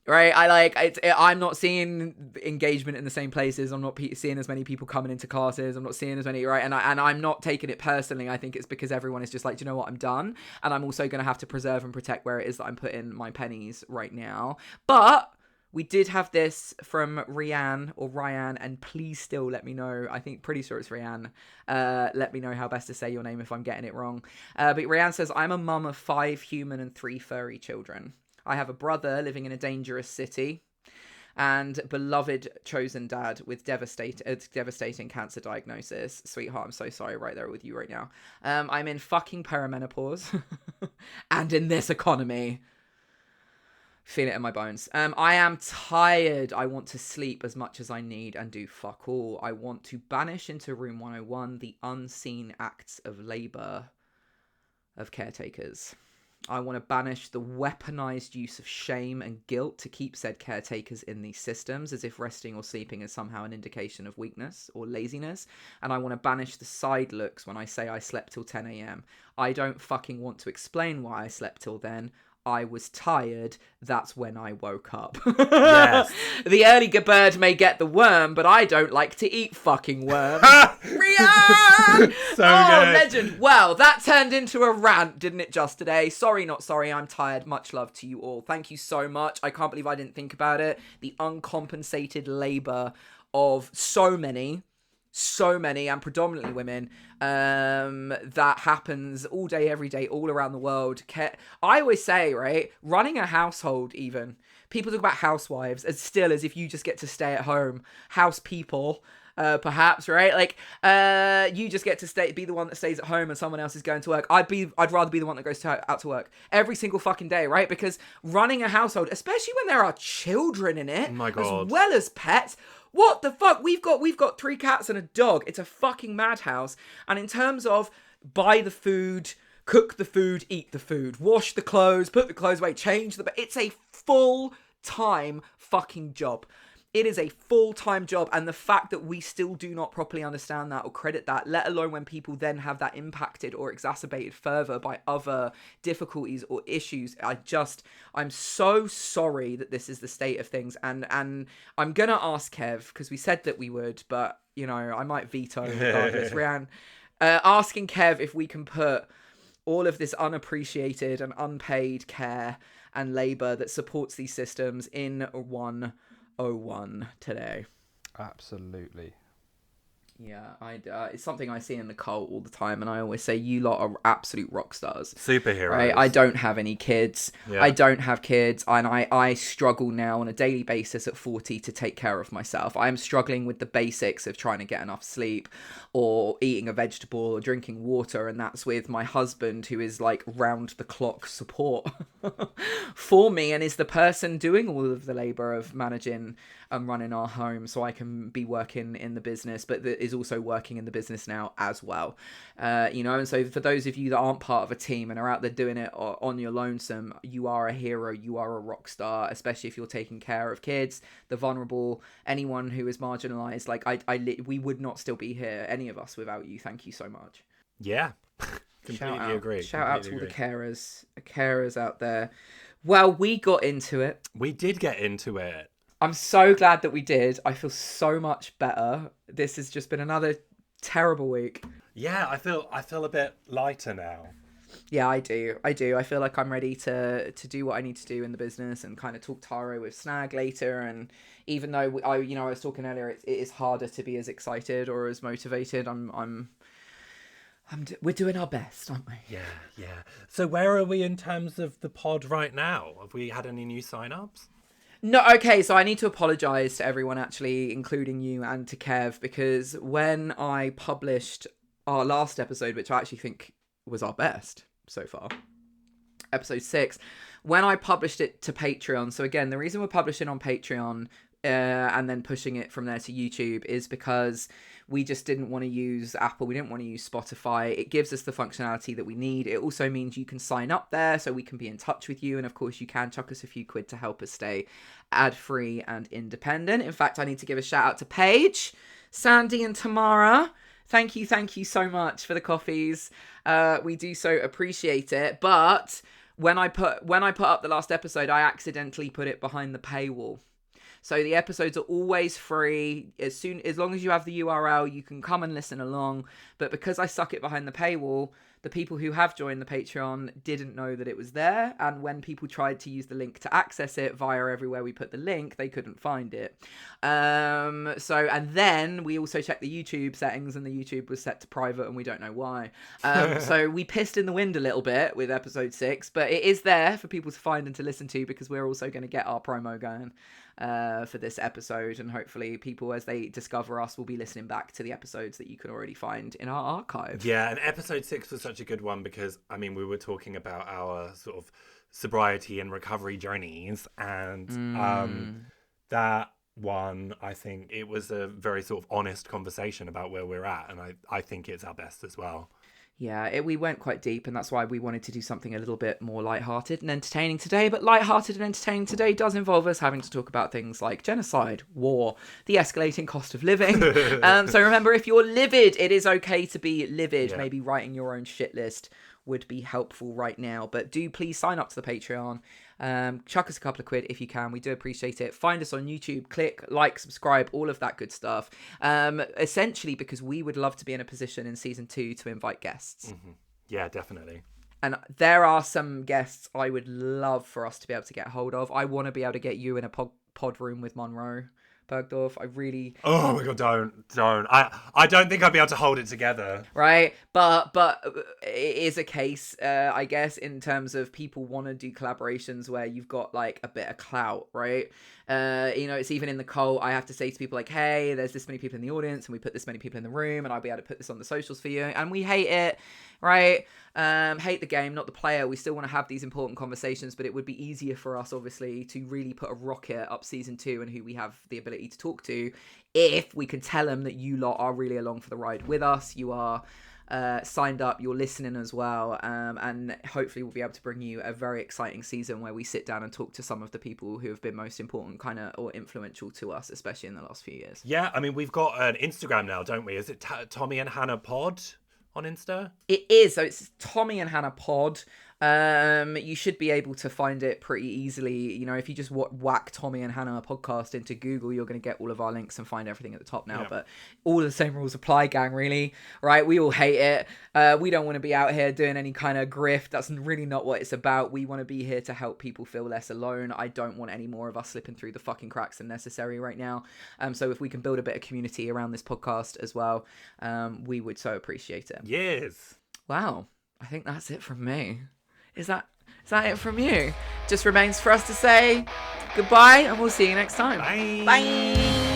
Right, I'm not seeing engagement in the same places. I'm not seeing as many people coming into classes. I'm not seeing as many, right? And I'm not taking it personally. I think it's because everyone is just like, do you know what? I'm done. And I'm also going to have to preserve and protect where it is that I'm putting my pennies right now. But we did have this from Ryan, and please still let me know. I think pretty sure it's Ryan. Let me know how best to say your name if I'm getting it wrong. But Ryan says, I'm a mum of 5 human and 3 furry children. I have a brother living in a dangerous city and beloved chosen dad with devastating cancer diagnosis. Sweetheart, I'm so sorry, right there with you right now. I'm in fucking perimenopause and in this economy. Feel it in my bones. I am tired. I want to sleep as much as I need and do fuck all. I want to banish into room 101 the unseen acts of labour of caretakers. I want to banish the weaponized use of shame and guilt to keep said caretakers in these systems, as if resting or sleeping is somehow an indication of weakness or laziness. And I want to banish the side looks when I say I slept till 10 a.m. I don't fucking want to explain why I slept till then. I was tired. That's when I woke up. Yes. The early bird may get the worm, but I don't like to eat fucking worms. Rian! So Oh, good. legend. Well, that turned into a rant, didn't it, just today? Sorry, not sorry. I'm tired. Much love to you all. Thank you so much. I can't believe I didn't think about it. The uncompensated labour of so many, and predominantly women, that happens all day, every day, all around the world. I always say, right, running a household, even people talk about housewives as still as if you just get to stay at home, house people, perhaps, right? Like, you just get to be the one that stays at home and someone else is going to work. I'd rather be the one that goes out to work every single fucking day, right? Because running a household, especially when there are children in it, Oh my God. as well as pets. What the fuck? We've got 3 cats and a dog. It's a fucking madhouse. And in terms of buy the food, cook the food, eat the food, wash the clothes, put the clothes away, change it's a full-time fucking job. It is a full-time job, and the fact that we still do not properly understand that or credit that, let alone when people then have that impacted or exacerbated further by other difficulties or issues, I'm so sorry that this is the state of things, and I'm gonna ask Kev, because we said that we would, but, you know, I might veto regardless. Rian, asking Kev if we can put all of this unappreciated and unpaid care and labour that supports these systems in 101 today. Absolutely. Yeah, it's something I see in the cult all the time, and I always say, you lot are absolute rock stars. Superheroes. Right? I don't have any kids. Yeah. I don't have kids, and I struggle now on a daily basis at 40 to take care of myself. I am struggling with the basics of trying to get enough sleep, or eating a vegetable, or drinking water, and that's with my husband, who is like round-the-clock support for me, and is the person doing all of the labour of managing and running our home, so I can be working in the business, but that is also working in the business now as well. You know, and so for those of you that aren't part of a team and are out there doing it on your lonesome, you are a hero, you are a rock star, especially if you're taking care of kids, the vulnerable, anyone who is marginalized. Like, we would not still be here, any of us, without you. Thank you so much. Yeah. Completely agree. Shout out to all the carers out there. Well, we got into it. We did get into it. I'm so glad that we did. I feel so much better. This has just been another terrible week. Yeah, I feel a bit lighter now. Yeah, I do. I feel like I'm ready to do what I need to do in the business and kind of talk Taro with Snag later. And even though I was talking earlier, it is harder to be as excited or as motivated. We're doing our best, aren't we? Yeah. So where are we in terms of the pod right now? Have we had any new sign-ups? No, okay, so I need to apologise to everyone, actually, including you and to Kev, because when I published our last episode, which I actually think was our best so far, episode 6, when I published it to Patreon, so again, the reason we're publishing on Patreon and then pushing it from there to YouTube is because we just didn't want to use Apple. We didn't want to use Spotify. It gives us the functionality that we need. It also means you can sign up there so we can be in touch with you. And of course, you can chuck us a few quid to help us stay ad-free and independent. In fact, I need to give a shout out to Paige, Sandy, and Tamara. Thank you so much for the coffees. We do so appreciate it. But when I put up the last episode, I accidentally put it behind the paywall. So the episodes are always free. As long as you have the URL, you can come and listen along. But because I stuck it behind the paywall, the people who have joined the Patreon didn't know that it was there. And when people tried to use the link to access it via everywhere we put the link, they couldn't find it. And then we also checked the YouTube settings, and the YouTube was set to private, and we don't know why. So we pissed in the wind a little bit with episode 6, but it is there for people to find and to listen to, because we're also going to get our promo going for this episode, and hopefully people, as they discover us, will be listening back to the episodes that you can already find in our archive. Yeah, and episode 6 was such a good one because, I mean, we were talking about our sort of sobriety and recovery journeys, and that one, I think it was a very sort of honest conversation about where we're at, and I think it's our best as well. Yeah, we went quite deep, and that's why we wanted to do something a little bit more lighthearted and entertaining today. But lighthearted and entertaining today does involve us having to talk about things like genocide, war, the escalating cost of living. So remember, if you're livid, it is okay to be livid. Yeah. Maybe writing your own shit list would be helpful right now. But do please sign up to the Patreon. Chuck us a couple of quid if you can. We do appreciate it. Find us on YouTube. Click, like, subscribe, all of that good stuff. Essentially, because we would love to be in a position in season 2 to invite guests. Mm-hmm. Yeah, definitely. And there are some guests I would love for us to be able to get hold of. I want to be able to get you in a pod room with Monroe Bergdorf. I really... Oh my god, don't. I don't think I'd be able to hold it together. Right, but it is a case, I guess, in terms of people want to do collaborations where you've got like a bit of clout, right? It's even in the cult. I have to say to people like, hey, there's this many people in the audience, and we put this many people in the room, and I'll be able to put this on the socials for you, and we hate it, right? Hate the game, not the player. We still want to have these important conversations, but it would be easier for us, obviously, to really put a rocket up season 2 and who we have the ability to talk to if we can tell them that you lot are really along for the ride with us. You are signed up, you're listening as well, and hopefully we'll be able to bring you a very exciting season where we sit down and talk to some of the people who have been most important kind of or influential to us, especially in the last few years. Yeah, I mean, we've got an Instagram now, don't we? Is it Tommy and Hannah Pod on Insta? It is. So it's Tommy and Hannah Pod. You should be able to find it pretty easily. You know, if you just whack Tommy and Hannah podcast into Google, you're going to get all of our links and find everything at the top now. Yeah. But all the same rules apply, gang, really. Right? We all hate it. We don't want to be out here doing any kind of grift. That's really not what it's about. We want to be here to help people feel less alone. I don't want any more of us slipping through the fucking cracks than necessary right now. So if we can build a bit of community around this podcast as well, we would so appreciate it. Yes. Wow. I think that's it from me. Is that it from you? Just remains for us to say goodbye, and we'll see you next time. Bye. Bye.